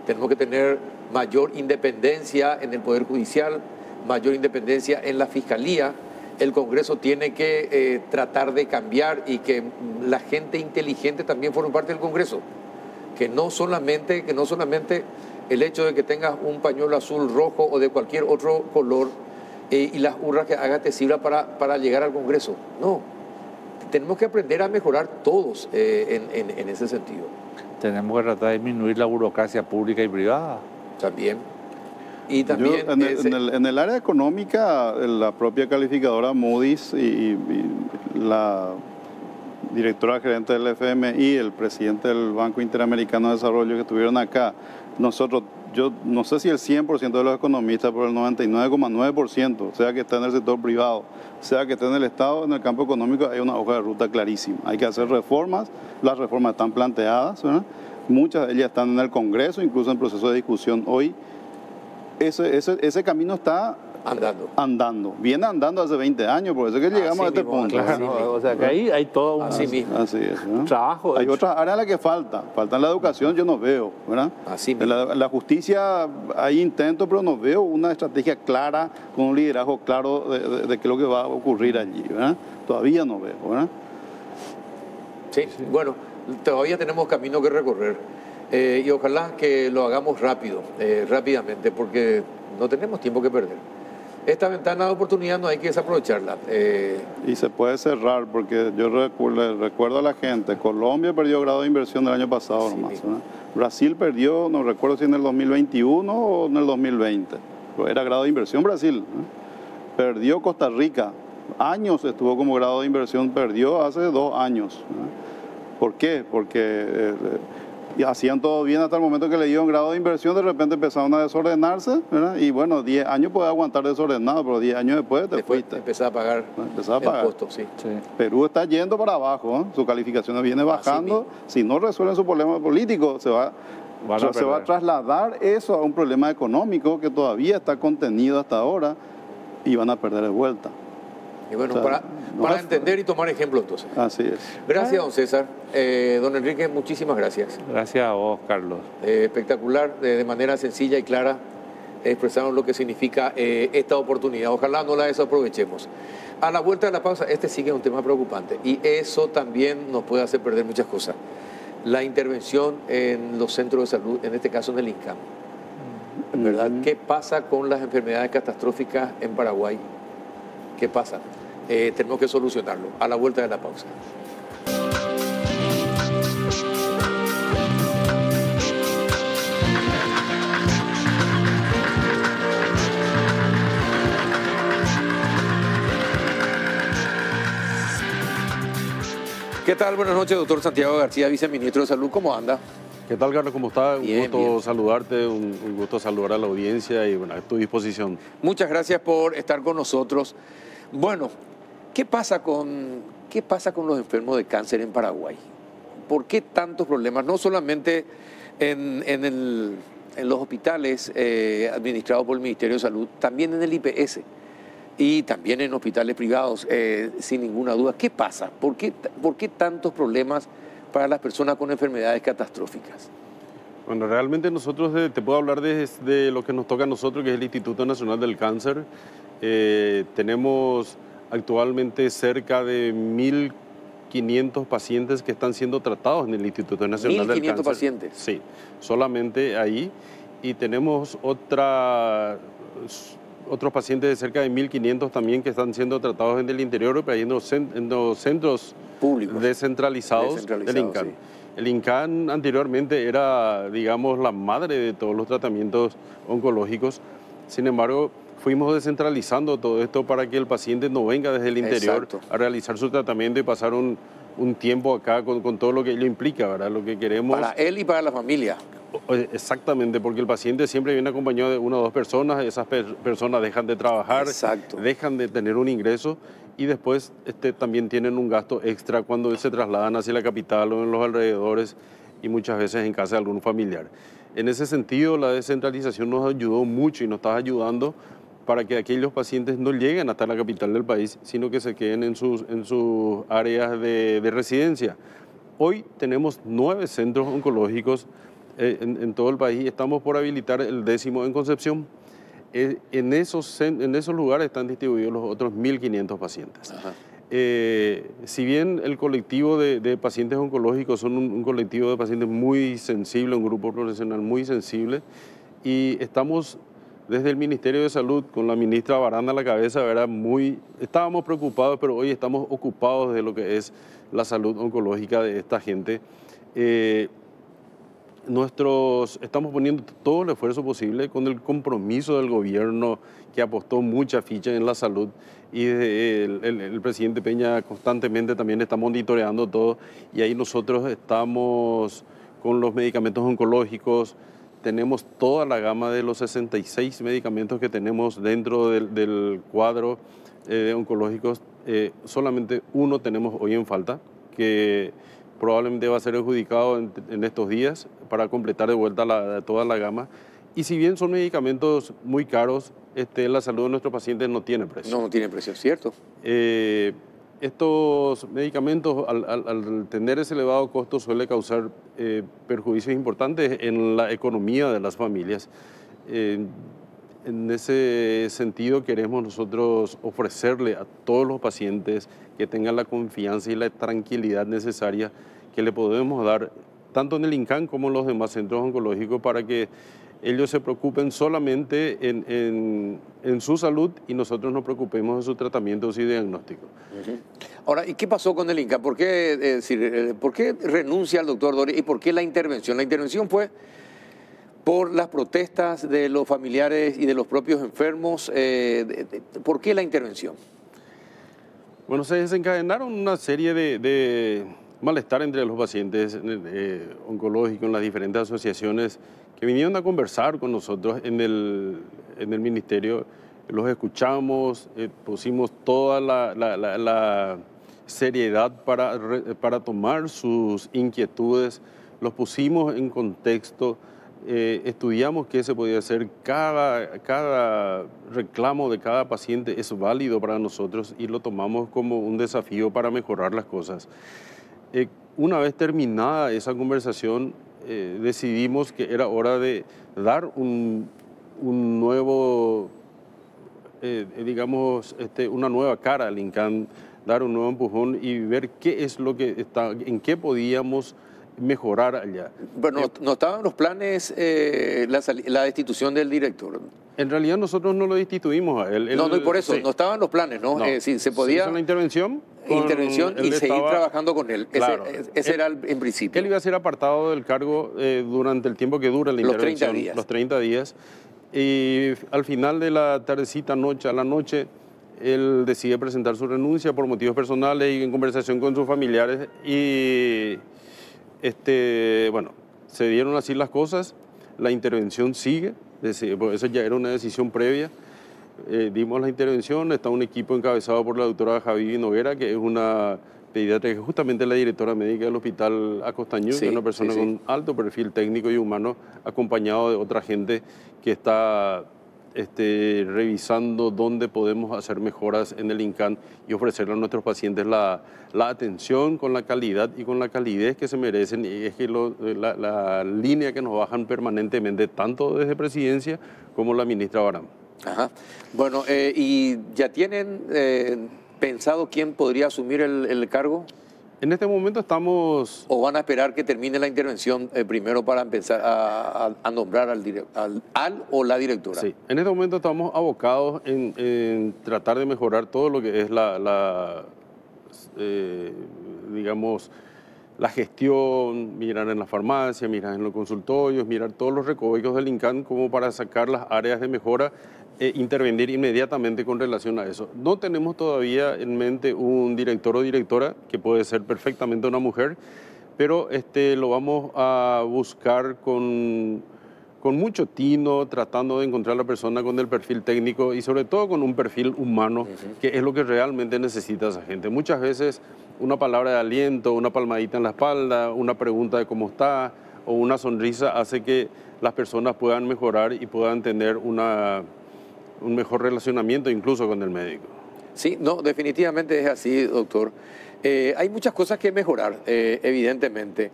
tenemos que tener mayor independencia en el Poder Judicial, mayor independencia en la Fiscalía. El Congreso tiene que tratar de cambiar y que la gente inteligente también forme parte del Congreso. Que no solamente el hecho de que tengas un pañuelo azul, rojo o de cualquier otro color y las urras que hagas te sirva para llegar al Congreso. No, tenemos que aprender a mejorar todos en ese sentido. Tenemos que tratar de disminuir la burocracia pública y privada. También. Y también en el área económica, la propia calificadora Moody's y la directora gerente del FMI, el presidente del Banco Interamericano de Desarrollo que estuvieron acá, yo no sé si el 100% de los economistas, pero el 99,9%, sea que está en el sector privado, sea que esté en el Estado, en el campo económico, hay una hoja de ruta clarísima. Hay que hacer reformas, las reformas están planteadas, ¿verdad? Muchas de ellas están en el Congreso, incluso en proceso de discusión hoy. Ese camino está andando. Viene andando hace 20 años, por eso es que llegamos a este punto. Claro, o sea que ahí hay todo un así es, ¿no? trabajo. Hay otras áreas en las que faltan la educación, yo no veo, ¿verdad? Así en la justicia hay intentos, pero no veo una estrategia clara, con un liderazgo claro de qué es lo que va a ocurrir allí, ¿verdad? Todavía no veo, ¿verdad? Sí, bueno, todavía tenemos camino que recorrer. Y ojalá que lo hagamos rápidamente, porque no tenemos tiempo que perder. esta ventana de oportunidad no hay que desaprovecharla. Y se puede cerrar, porque yo recuerdo a la gente, Colombia perdió grado de inversión el año pasado Sí, nomás, ¿verdad? Brasil perdió, no recuerdo si en el 2021 o en el 2020, pero era grado de inversión Brasil, ¿eh? Perdió Costa Rica, años estuvo como grado de inversión, perdió hace 2 años, ¿eh? ¿Por qué? Porque y hacían todo bien hasta el momento que le dieron grado de inversión, de repente empezaron a desordenarse, ¿verdad? Y bueno, 10 años puede aguantar desordenado, pero 10 años después te fuiste. Empezar a pagar el costo, sí. Perú está yendo para abajo, ¿eh? Su calificación viene bajando. Si no resuelven su problema político, se va a trasladar eso a un problema económico que todavía está contenido hasta ahora y van a perder de vuelta. Y bueno, para entender y tomar ejemplo entonces. Así es. Gracias, don César. Don Enrique, muchísimas gracias. Gracias a vos, Carlos. Espectacular, de manera sencilla y clara expresaron lo que significa esta oportunidad. Ojalá no la desaprovechemos. A la vuelta de la pausa, este sí que es un tema preocupante y eso también nos puede hacer perder muchas cosas. La intervención en los centros de salud, en este caso en el INCAM. ¿Verdad? ¿Qué pasa con las enfermedades catastróficas en Paraguay? ¿Qué pasa? Tenemos que solucionarlo. A la vuelta de la pausa. ¿Qué tal? Buenas noches, doctor Santiago García, viceministro de Salud. ¿Cómo anda? ¿Qué tal, Carlos? ¿Cómo está? Bien, un gusto saludarte, un gusto saludar a la audiencia y bueno, a tu disposición. Muchas gracias por estar con nosotros. Bueno, ¿qué pasa con los enfermos de cáncer en Paraguay? ¿Por qué tantos problemas? No solamente en los hospitales administrados por el Ministerio de Salud, también en el IPS y también en hospitales privados, sin ninguna duda. ¿Qué pasa? ¿Por qué tantos problemas para las personas con enfermedades catastróficas? Bueno, realmente nosotros, te puedo hablar de lo que nos toca a nosotros, que es el Instituto Nacional del Cáncer. Tenemos actualmente cerca de 1.500 pacientes que están siendo tratados en el Instituto Nacional del Cáncer. 1.500 pacientes. Sí, solamente ahí. Y tenemos otros pacientes de cerca de 1.500 también que están siendo tratados en el interior, pero ahí en los centros públicos descentralizados del INCAN. Sí. El INCAN anteriormente era, digamos, la madre de todos los tratamientos oncológicos. Sin embargo, fuimos descentralizando todo esto para que el paciente no venga desde el interior a realizar su tratamiento y pasar un tiempo acá con todo lo que ello implica, ¿verdad? Lo que queremos... Para él y para la familia. Exactamente, porque el paciente siempre viene acompañado de 1 o 2 personas, esas personas dejan de trabajar, dejan de tener un ingreso y después también tienen un gasto extra cuando se trasladan hacia la capital o en los alrededores y muchas veces en casa de algún familiar. En ese sentido, la descentralización nos ayudó mucho y nos está ayudando para que aquellos pacientes no lleguen hasta la capital del país, sino que se queden en sus áreas de residencia. Hoy tenemos 9 centros oncológicos en todo el país. Estamos por habilitar el 10º en Concepción. En esos lugares están distribuidos los otros 1.500 pacientes. Si bien el colectivo de pacientes oncológicos son un colectivo de pacientes muy sensible, un grupo profesional muy sensible, y estamos desde el Ministerio de Salud, con la ministra Baranda a la cabeza, ¿verdad? Estábamos preocupados, pero hoy estamos ocupados de lo que es la salud oncológica de esta gente. Estamos poniendo todo el esfuerzo posible con el compromiso del gobierno que apostó mucha ficha en la salud y el presidente Peña constantemente también está monitoreando todo y ahí nosotros estamos con los medicamentos oncológicos. Tenemos toda la gama de los 66 medicamentos que tenemos dentro del cuadro oncológicos. Solamente uno tenemos hoy en falta, que probablemente va a ser adjudicado en estos días para completar de vuelta toda la gama. Y si bien son medicamentos muy caros, la salud de nuestros pacientes no tiene precio. No tiene precio, ¿cierto? Estos medicamentos, al tener ese elevado costo, suele causar perjuicios importantes en la economía de las familias. En ese sentido, queremos nosotros ofrecerle a todos los pacientes que tengan la confianza y la tranquilidad necesaria que le podemos dar, tanto en el INCAN como en los demás centros oncológicos, para que ellos se preocupen solamente en su salud y nosotros nos preocupemos de su tratamiento y diagnóstico. Ahora, ¿y qué pasó con el Inca? ¿Por qué renuncia el doctor Doria y por qué la intervención? La intervención fue por las protestas de los familiares y de los propios enfermos. ¿Por qué la intervención? Bueno, se desencadenaron una serie de malestar entre los pacientes oncológicos en las diferentes asociaciones que vinieron a conversar con nosotros en el ministerio. Los escuchamos, pusimos toda la seriedad para tomar sus inquietudes, los pusimos en contexto, estudiamos qué se podía hacer. Cada reclamo de cada paciente es válido para nosotros y lo tomamos como un desafío para mejorar las cosas. Una vez terminada esa conversación, decidimos que era hora de dar un nuevo, una nueva cara al INCAN, dar un nuevo empujón y ver qué es lo que en qué podíamos mejorar allá. Bueno, no estaban los planes la destitución del director. En realidad nosotros no lo destituimos a él. No, y por eso, sí. No estaban los planes, ¿no? No. Sí, se podía... Se hizo la intervención y seguir trabajando con él. Claro. Ese era en principio. Él iba a ser apartado del cargo durante el tiempo que dura la intervención. 30 días. Los 30 días. Y al final de la tardecita, a la noche, él decide presentar su renuncia por motivos personales y en conversación con sus familiares. Y bueno, se dieron así las cosas. La intervención sigue. Eso ya era una decisión previa. Dimos la intervención, está un equipo encabezado por la doctora Javi Noguera, que es una pediatra, que es justamente la directora médica del Hospital Acostañú, sí, que es una persona con alto perfil técnico y humano, acompañado de otra gente que está revisando dónde podemos hacer mejoras en el INCAN y ofrecerle a nuestros pacientes la atención con la calidad y con la calidez que se merecen. Y es que la línea que nos bajan permanentemente, tanto desde Presidencia como la ministra Barán. Ajá. Bueno, ¿y ya tienen pensado quién podría asumir el cargo? En este momento estamos... ¿O van a esperar que termine la intervención primero para empezar a nombrar al o la directora? Sí, en este momento estamos abocados en tratar de mejorar todo lo que es digamos, la gestión, mirar en la farmacia, mirar en los consultorios, mirar todos los recovecos del INCAN como para sacar las áreas de mejora e intervenir inmediatamente con relación a eso. No tenemos todavía en mente un director o directora, que puede ser perfectamente una mujer, pero lo vamos a buscar con mucho tino, tratando de encontrar a la persona con el perfil técnico y sobre todo con un perfil humano, que es lo que realmente necesita esa gente. Muchas veces una palabra de aliento, una palmadita en la espalda, una pregunta de cómo está o una sonrisa hace que las personas puedan mejorar y puedan tener un mejor relacionamiento incluso con el médico. Sí, no, definitivamente es así, doctor. Hay muchas cosas que mejorar, evidentemente,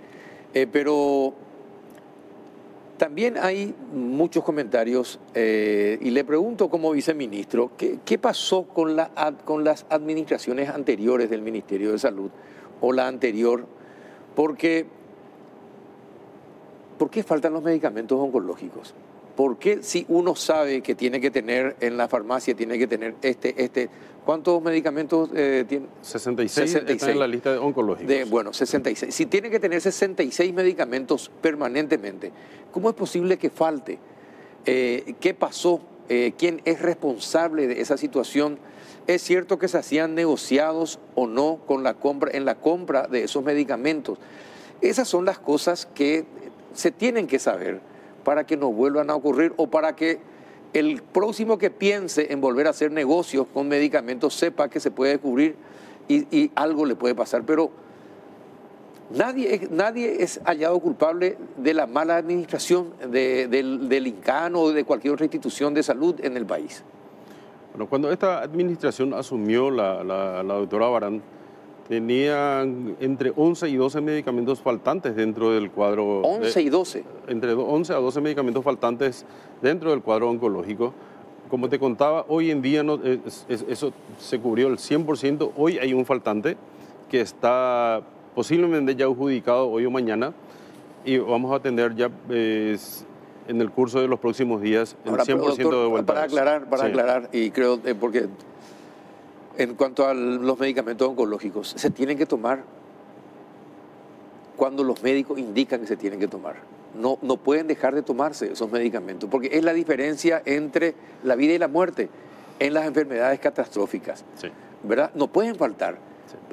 pero también hay muchos comentarios y le pregunto como viceministro, ¿qué pasó con las administraciones anteriores del Ministerio de Salud o la anterior? ¿Por qué faltan los medicamentos oncológicos? ¿Por qué si uno sabe que tiene que tener en la farmacia, tiene que tener ¿cuántos medicamentos tiene? 66 están en la lista de oncológicos. Bueno, 66. Si tiene que tener 66 medicamentos permanentemente, ¿cómo es posible que falte? ¿Qué pasó? ¿Quién es responsable de esa situación? ¿Es cierto que se hacían negociados o no en la compra de esos medicamentos? Esas son las cosas que se tienen que saber para que no vuelvan a ocurrir o para que el próximo que piense en volver a hacer negocios con medicamentos sepa que se puede descubrir y algo le puede pasar. Pero nadie es hallado culpable de la mala administración del INCAN o de cualquier otra institución de salud en el país. Bueno, cuando esta administración asumió la doctora Barán, tenían entre 11 y 12 medicamentos faltantes dentro del cuadro. 11 y 12. Entre 11 a 12 medicamentos faltantes dentro del cuadro oncológico. Como te contaba, hoy en día eso se cubrió el 100%. Hoy hay un faltante que está posiblemente ya adjudicado hoy o mañana y vamos a tener ya en el curso de los próximos días el Ahora, 100% doctor, de vuelta. Para aclarar, y creo, porque en cuanto a los medicamentos oncológicos, se tienen que tomar cuando los médicos indican que se tienen que tomar. No pueden dejar de tomarse esos medicamentos, porque es la diferencia entre la vida y la muerte en las enfermedades catastróficas. Sí. ¿Verdad? No pueden faltar.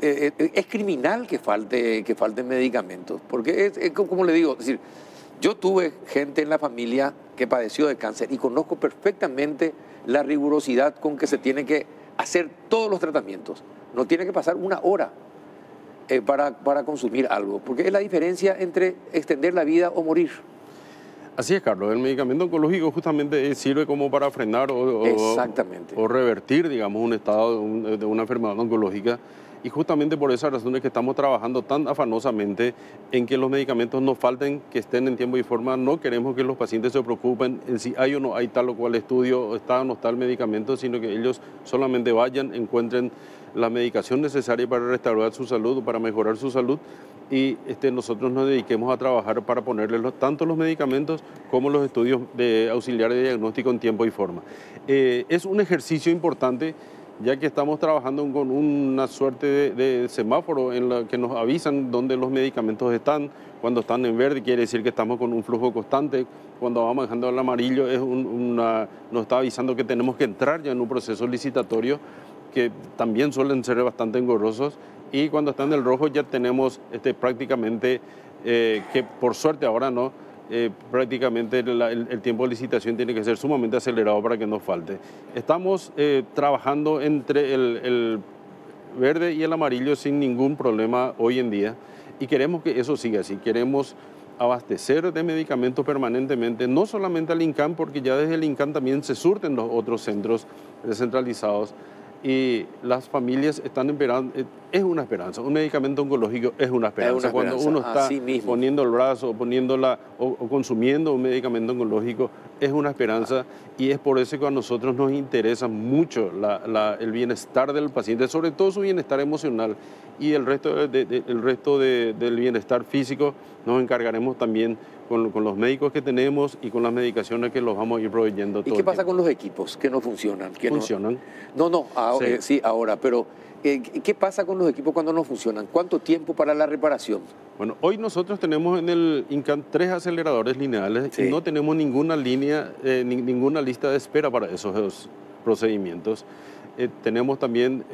Sí. Es criminal que falten medicamentos, porque es como le digo, es decir, yo tuve gente en la familia que padeció de cáncer y conozco perfectamente la rigurosidad con que se tiene que hacer todos los tratamientos. No tiene que pasar una hora para consumir algo, porque es la diferencia entre extender la vida o morir. Así es, Carlos. El medicamento oncológico justamente sirve como para frenar Exactamente. o revertir, digamos, un estado de una enfermedad oncológica. Y justamente por esa razón es que estamos trabajando tan afanosamente en que los medicamentos no falten, que estén en tiempo y forma. No queremos que los pacientes se preocupen en si hay o no hay tal o cual estudio, está o no está el medicamento, sino que ellos solamente vayan, encuentren la medicación necesaria para restaurar su salud o para mejorar su salud, y nosotros nos dediquemos a trabajar para ponerles tanto los medicamentos como los estudios de auxiliares de diagnóstico en tiempo y forma. Es un ejercicio importante, ya que estamos trabajando con una suerte de semáforo en la que nos avisan dónde los medicamentos están. Cuando están en verde quiere decir que estamos con un flujo constante. Cuando vamos bajando al amarillo nos está avisando que tenemos que entrar ya en un proceso licitatorio, que también suelen ser bastante engorrosos. Y cuando está en el rojo ya tenemos prácticamente, que por suerte ahora no, prácticamente el tiempo de licitación tiene que ser sumamente acelerado para que no falte. Estamos trabajando entre el verde y el amarillo sin ningún problema hoy en día, y queremos que eso siga así. Queremos abastecer de medicamentos permanentemente, no solamente al INCAN, porque ya desde el INCAN también se surten los otros centros descentralizados, y las familias están esperando. Es una esperanza, un medicamento oncológico es una esperanza. Cuando uno está poniendo el brazo o consumiendo un medicamento oncológico, es una esperanza, y es por eso que a nosotros nos interesa mucho el bienestar del paciente, sobre todo su bienestar emocional, y el resto del bienestar físico nos encargaremos también con los médicos que tenemos y con las medicaciones que los vamos a ir proveyendo. ¿Y qué pasa con los equipos que no funcionan? ¿Funcionan? Sí, ahora, pero ¿qué pasa con los equipos cuando no funcionan? ¿Cuánto tiempo para la reparación? Bueno, hoy nosotros tenemos en el INCAN 3 aceleradores lineales, sí, y no tenemos ninguna lista de espera para esos procedimientos. Tenemos también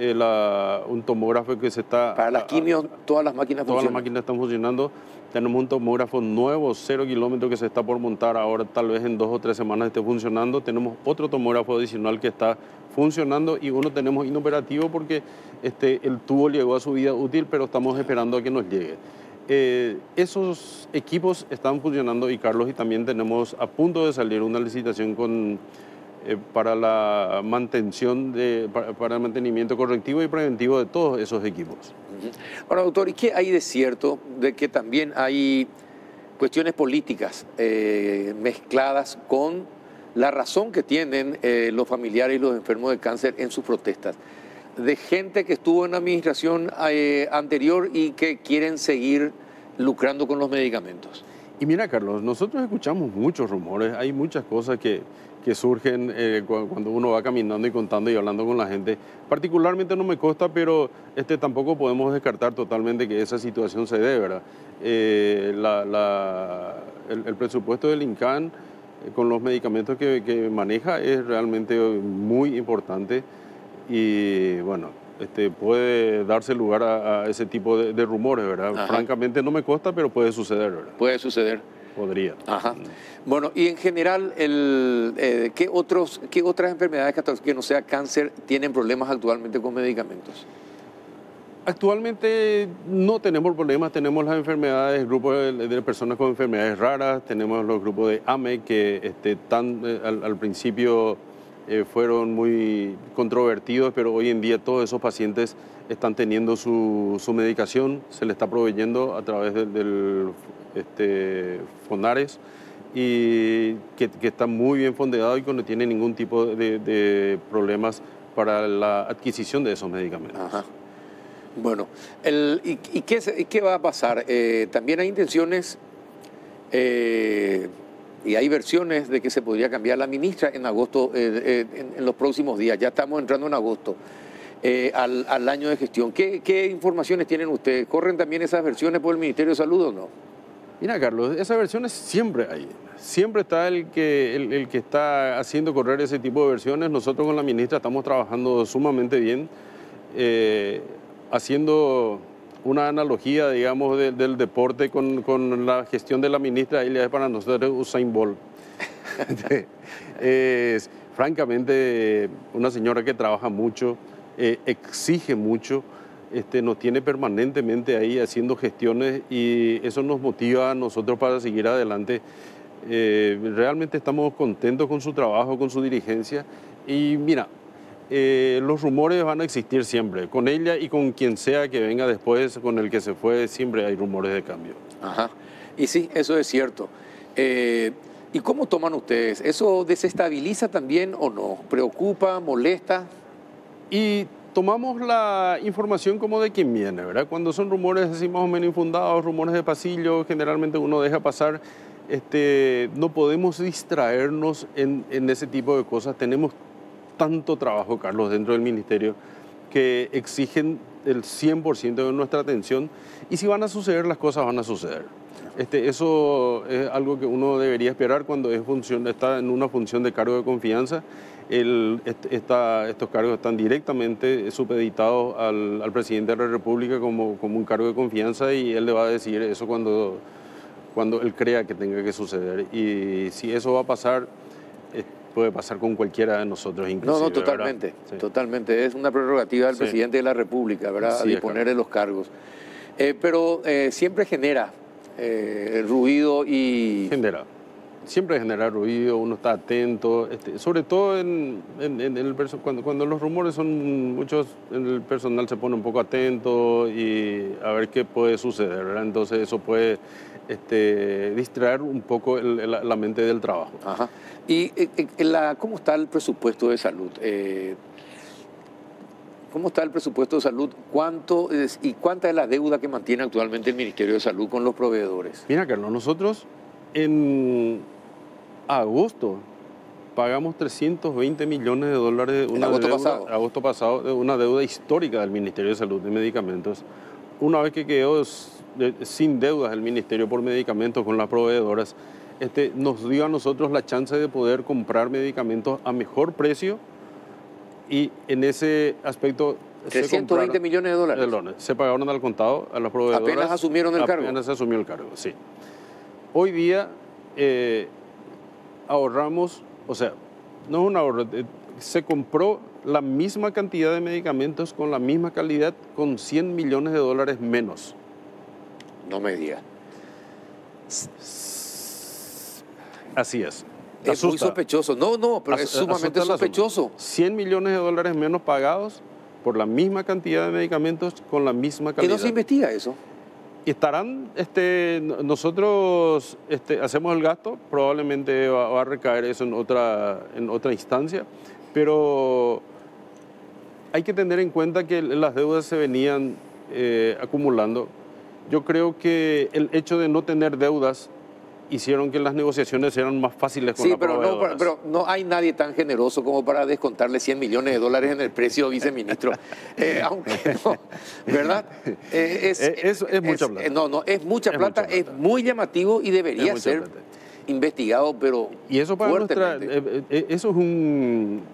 un tomógrafo que se está... Para las quimios, todas las máquinas funcionan. Todas las máquinas están funcionando. Tenemos un tomógrafo nuevo, 0 kilómetros, que se está por montar ahora, tal vez en 2 o 3 semanas esté funcionando. Tenemos otro tomógrafo adicional que está funcionando, y uno tenemos inoperativo porque el tubo llegó a su vida útil, pero estamos esperando a que nos llegue. Esos equipos están funcionando, y Carlos, y también tenemos a punto de salir una licitación para la mantención, para el mantenimiento correctivo y preventivo de todos esos equipos. Ahora, doctor, ¿y qué hay de cierto de que también hay cuestiones políticas mezcladas con la razón que tienen los familiares y los enfermos de cáncer en sus protestas? De gente que estuvo en la administración anterior y que quieren seguir lucrando con los medicamentos. Y mira, Carlos, nosotros escuchamos muchos rumores, hay muchas cosas que surgen cuando uno va caminando y contando y hablando con la gente. Particularmente no me consta, pero tampoco podemos descartar totalmente que esa situación se dé, ¿verdad? El presupuesto del INCAN con los medicamentos que maneja es realmente muy importante, y bueno, puede darse lugar a ese tipo de rumores, ¿verdad? Ajá. Francamente no me consta, pero puede suceder, ¿verdad? Puede suceder. Podría. Ajá. Bueno, y en general, ¿qué otras enfermedades que no sea cáncer tienen problemas actualmente con medicamentos? Actualmente no tenemos problemas, tenemos las enfermedades, grupos de personas con enfermedades raras, tenemos los grupos de AME que al principio fueron muy controvertidos, pero hoy en día todos esos pacientes están teniendo su medicación, se le está proveyendo a través del FONARES, y que está muy bien fondeado y que no tiene ningún tipo de problemas para la adquisición de esos medicamentos. Ajá. Bueno, ¿y qué va a pasar? También hay intenciones y hay versiones de que se podría cambiar la ministra en agosto, en los próximos días. Ya estamos entrando en agosto, al año de gestión. ¿Qué informaciones tienen ustedes? ¿Corren también esas versiones por el Ministerio de Salud o no? Mira, Carlos, esas versiones siempre hay. Siempre está el que está haciendo correr ese tipo de versiones. Nosotros con la ministra estamos trabajando sumamente bien, haciendo una analogía, digamos, del deporte con la gestión de la ministra. Ella es para nosotros Usain Bolt. Es francamente una señora que trabaja mucho, exige mucho, nos tiene permanentemente ahí haciendo gestiones y eso nos motiva a nosotros para seguir adelante. Realmente estamos contentos con su trabajo, con su dirigencia y mira, los rumores van a existir siempre, con ella y con quien sea que venga después, con el que se fue, siempre hay rumores de cambio. Ajá. Y sí, eso es cierto. ¿Y cómo toman ustedes? ¿Eso desestabiliza también o no? ¿Preocupa, molesta? Y tomamos la información como de quien viene, ¿verdad? Cuando son rumores así más o menos infundados, rumores de pasillo, generalmente uno deja pasar. No podemos distraernos en ese tipo de cosas. Tenemos tanto trabajo, Carlos, dentro del ministerio que exigen el 100% de nuestra atención y si van a suceder las cosas, van a suceder. Eso es algo que uno debería esperar cuando está en una función de cargo de confianza. Estos cargos están directamente supeditados al presidente de la República como un cargo de confianza y él le va a decir eso cuando él crea que tenga que suceder. Y si eso va a pasar, puede pasar con cualquiera de nosotros inclusive. No, totalmente, sí. Totalmente. Es una prerrogativa del presidente de la República, ¿verdad? Sí, disponer de los cargos. Pero siempre genera ruido y... Siempre genera ruido, uno está atento, sobre todo cuando los rumores son muchos, el personal se pone un poco atento y a ver qué puede suceder, ¿verdad? Entonces eso puede distraer un poco la mente del trabajo. Ajá. ¿Y cómo está el presupuesto de salud? ¿Cómo está el presupuesto de salud? ¿Y cuánta es la deuda que mantiene actualmente el Ministerio de Salud con los proveedores? Mira, Carlos, nosotros en agosto pagamos 320 millones de dólares de agosto pasado, de una deuda histórica del Ministerio de Salud de medicamentos. Una vez que quedó sin deudas el Ministerio por medicamentos con las proveedoras, nos dio a nosotros la chance de poder comprar medicamentos a mejor precio y en ese aspecto... 320 millones de dólares. Se pagaron al contado a las proveedoras. ¿Apenas asumieron el cargo? Apenas se asumió el cargo, sí. Hoy día ahorramos, o sea, no es un ahorro, se compró la misma cantidad de medicamentos con la misma calidad con 100 millones de dólares menos. No me diga. Así es. Es muy sospechoso. No, pero es sumamente sospechoso. 100 millones de dólares menos pagados por la misma cantidad de medicamentos con la misma calidad. ¿Y no se investiga eso? Estarán, nosotros hacemos el gasto, probablemente va a recaer eso en otra instancia, pero hay que tener en cuenta que las deudas se venían acumulando. Yo creo que el hecho de no tener deudas hicieron que las negociaciones eran más fáciles con las proveedoras. Sí, pero no hay nadie tan generoso como para descontarle 100 millones de dólares en el precio, viceministro. Aunque no, ¿verdad? Es mucha plata. Es mucha plata, es muy llamativo y debería ser investigado, pero y eso para eso es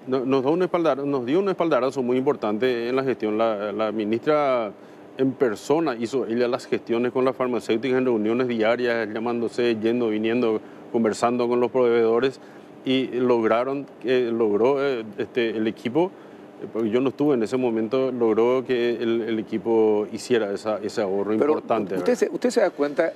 nos dio un espaldarazo muy importante en la gestión. La ministra en persona hizo ella las gestiones con las farmacéuticas en reuniones diarias, llamándose, yendo, viniendo, conversando con los proveedores y logró el equipo, porque yo no estuve en ese momento, logró que el equipo hiciera ese ahorro importante. Usted se da cuenta,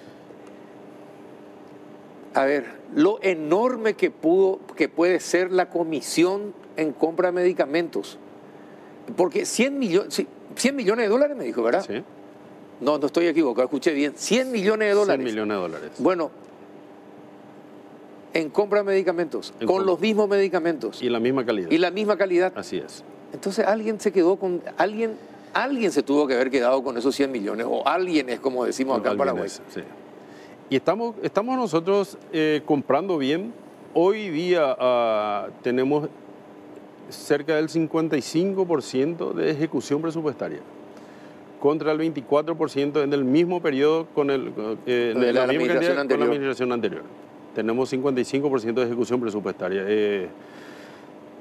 a ver, lo enorme que puede ser la comisión en compra de medicamentos, porque 100 millones de dólares me dijo, ¿verdad? Sí. No estoy equivocado, escuché bien. 100 millones de dólares. 100 millones de dólares. Bueno, en compra de medicamentos, con los mismos medicamentos. Y la misma calidad. Y la misma calidad. Así es. Entonces alguien se quedó con... Alguien se tuvo que haber quedado con esos 100 millones, o alguien es como decimos acá en Paraguay. Sí. Y estamos nosotros comprando bien. Hoy día tenemos cerca del 55% de ejecución presupuestaria, contra el 24% en el mismo periodo con la administración anterior. Tenemos 55% de ejecución presupuestaria.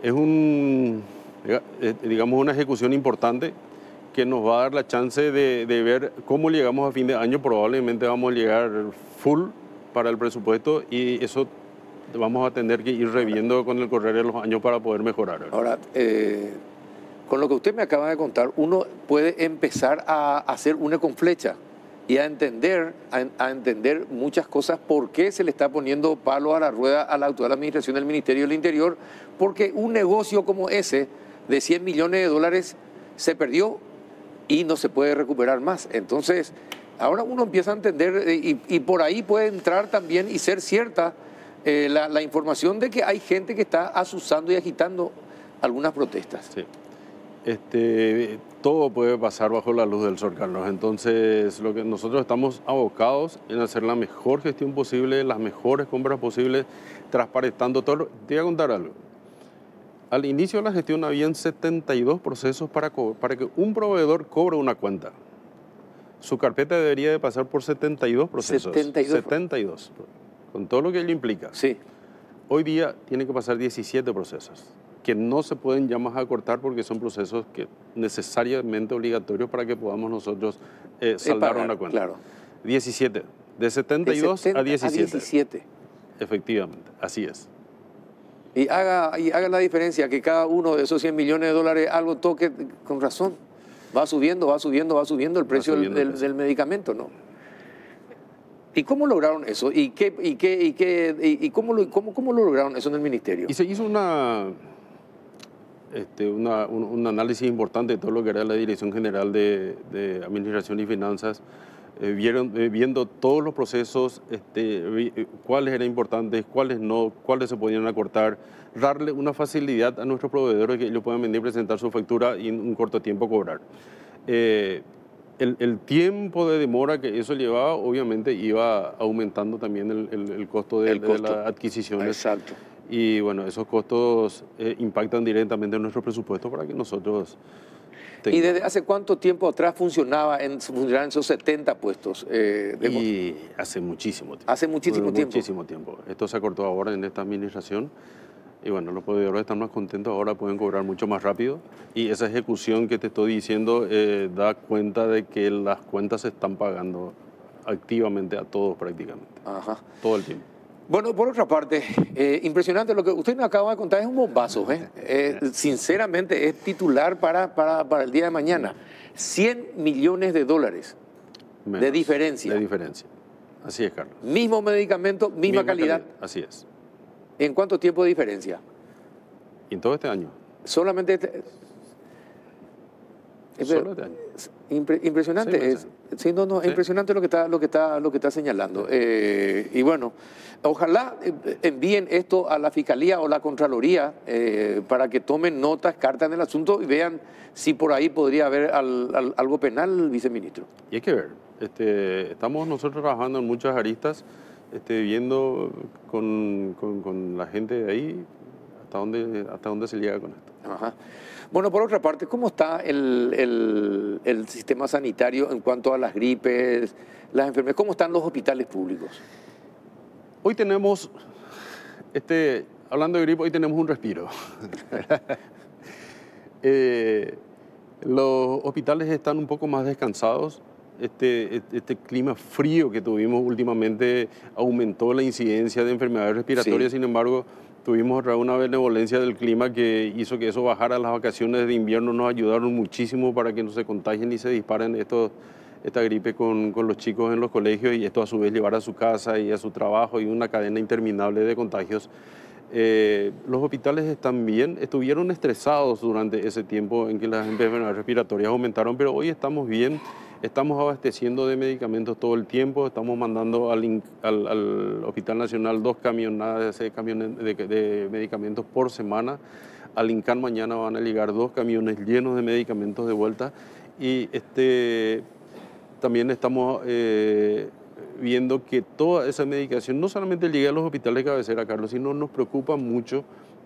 Es digamos, una ejecución importante que nos va a dar la chance de ver cómo llegamos a fin de año. Probablemente vamos a llegar full para el presupuesto y eso vamos a tener que ir reviendo con el correr de los años para poder mejorar. Ahora, con lo que usted me acaba de contar, uno puede empezar a hacer una con flecha y a entender muchas cosas, por qué se le está poniendo palo a la rueda a la actual administración del Ministerio del Interior, porque un negocio como ese de 100 millones de dólares se perdió y no se puede recuperar más. Entonces, ahora uno empieza a entender y por ahí puede entrar también y ser cierta la información de que hay gente que está asusando y agitando algunas protestas. Sí. Todo puede pasar bajo la luz del sol, Carlos. Entonces, lo que nosotros estamos abocados en hacer la mejor gestión posible, las mejores compras posibles, transparentando todo. Te voy a contar algo. Al inicio de la gestión habían 72 procesos para que un proveedor cobre una cuenta. Su carpeta debería de pasar por 72 procesos. 72. Con todo lo que ello implica. Sí. Hoy día tiene que pasar 17 procesos, que no se pueden ya más acortar porque son procesos que necesariamente obligatorios para que podamos nosotros saldar una cuenta. Claro. 17. De 72 a 17. Efectivamente, así es. Y haga la diferencia, que cada uno de esos 100 millones de dólares algo toque con razón. Va subiendo el precio del medicamento, ¿no? ¿Y cómo lograron eso? ¿Y cómo lo lograron eso en el ministerio? Y se hizo un análisis importante de todo lo que era la Dirección General de Administración y Finanzas, viendo todos los procesos, cuáles eran importantes, cuáles no, cuáles se podían acortar, darle una facilidad a nuestros proveedores que ellos puedan venir, presentar su factura y en un corto tiempo cobrar. El tiempo de demora que eso llevaba, obviamente, iba aumentando también el costo de las adquisiciones. Exacto. Y bueno, esos costos impactan directamente en nuestro presupuesto para que nosotros tengamos. ¿Y desde hace cuánto tiempo atrás funcionaban esos 70 puestos? Y hace muchísimo tiempo. Hace muchísimo tiempo. Muchísimo tiempo. Esto se acortó ahora en esta administración. Y bueno, los proveedores están más contentos ahora, pueden cobrar mucho más rápido. Y esa ejecución que te estoy diciendo da cuenta de que las cuentas se están pagando activamente a todos prácticamente. Ajá. Todo el tiempo. Bueno, por otra parte, impresionante lo que usted nos acaba de contar, es un bombazo. Sinceramente, es titular para el día de mañana. 100 millones de dólares menos de diferencia. De diferencia. Así es, Carlos. Mismo medicamento, misma calidad. Así es. ¿En cuánto tiempo de diferencia? En todo este año. Solamente Solo este año. Impresionante. Sí, no, sí. Impresionante lo que está señalando. Y bueno, ojalá envíen esto a la Fiscalía o la Contraloría para que tomen notas, cartas en el asunto y vean si por ahí podría haber algo penal, viceministro. Y hay que ver. Estamos nosotros trabajando en muchas aristas, viendo con la gente de ahí hasta dónde se llega con esto. Ajá. Bueno, por otra parte, ¿cómo está el sistema sanitario en cuanto a las gripes, las enfermedades? ¿Cómo están los hospitales públicos? Hoy tenemos, hablando de gripe, hoy tenemos un respiro. Los hospitales están un poco más descansados. Este clima frío que tuvimos últimamente aumentó la incidencia de enfermedades respiratorias, sí. Sin embargo, tuvimos otra vez una benevolencia del clima que hizo que eso bajara. Las vacaciones de invierno nos ayudaron muchísimo para que no se contagien ni se disparen esta gripe con los chicos en los colegios, y esto a su vez llevar a su casa y a su trabajo, y una cadena interminable de contagios. Los hospitales están bien, estuvieron estresados durante ese tiempo en que las enfermedades respiratorias aumentaron, pero hoy estamos bien. Estamos abasteciendo de medicamentos todo el tiempo, estamos mandando al Hospital Nacional 2 camiones de medicamentos por semana. Al INCAN mañana van a llegar 2 camiones llenos de medicamentos de vuelta. Y también estamos viendo que toda esa medicación no solamente llegue a los hospitales de cabecera, Carlos, sino nos preocupa mucho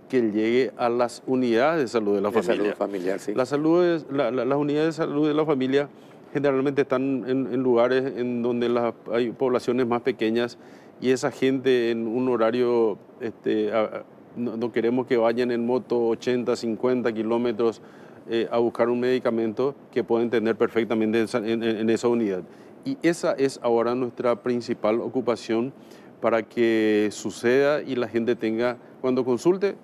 que llegue a las unidades de salud de la familia. Salud familiar, sí. Las unidades de salud de la familia generalmente están en lugares en donde hay poblaciones más pequeñas y esa gente en un horario, no queremos que vayan en moto 80, 50 kilómetros a buscar un medicamento que pueden tener perfectamente en esa unidad. Y esa es ahora nuestra principal ocupación para que suceda y la gente tenga, cuando consulte,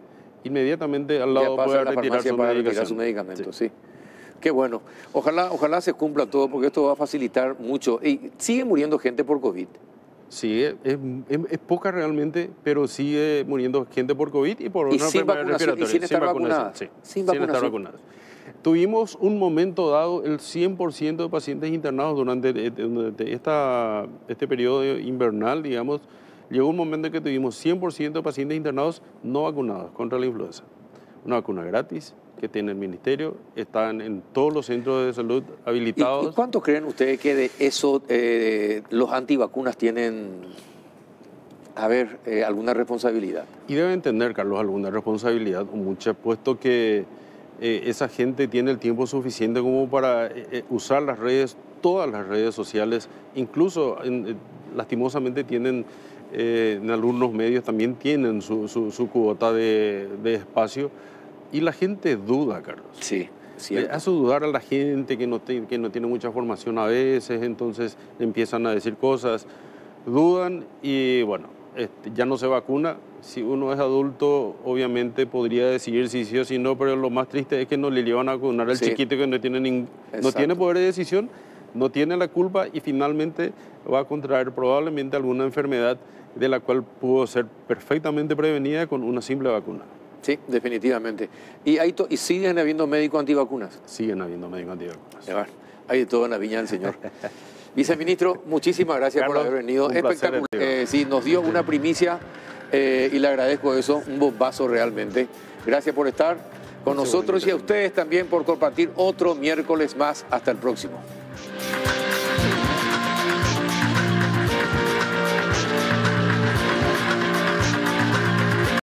inmediatamente al lado pueda retirar su medicamento. Sí. Qué bueno. Ojalá se cumpla todo porque esto va a facilitar mucho. ¿Y sigue muriendo gente por COVID? Sí, es poca realmente, pero sigue muriendo gente por COVID y por una enfermedad respiratoria. ¿Y sin estar vacunada? Sí, sin estar vacunada. Tuvimos un momento dado el 100% de pacientes internados durante este periodo invernal, digamos. Llegó un momento en que tuvimos 100% de pacientes internados no vacunados contra la influenza. Una vacuna gratis que tiene el ministerio, están en todos los centros de salud habilitados. ¿Y cuánto creen ustedes que de eso los antivacunas tienen, alguna responsabilidad? Y deben tener, Carlos, alguna responsabilidad, mucha, puesto que esa gente tiene el tiempo suficiente como para usar las redes, todas las redes sociales, incluso lastimosamente tienen, en algunos medios también tienen su cuota de espacio. Y la gente duda, Carlos. Sí, cierto. Hace dudar a la gente que no tiene mucha formación a veces, entonces empiezan a decir cosas, dudan y bueno, ya no se vacuna. Si uno es adulto, obviamente podría decidir si sí o si no, pero lo más triste es que no le llevan a vacunar al chiquito que no tiene poder de decisión, no tiene la culpa y finalmente va a contraer probablemente alguna enfermedad de la cual pudo ser perfectamente prevenida con una simple vacuna. Sí, definitivamente. ¿Y siguen habiendo médicos antivacunas? Siguen habiendo médicos antivacunas. Hay de todo en la viña del Señor. Viceministro, muchísimas gracias, Carlos, por haber venido. Espectacular. Sí, nos dio una primicia y le agradezco eso, un bombazo realmente. Gracias por estar con nosotros y a ustedes también por compartir otro miércoles más. Hasta el próximo.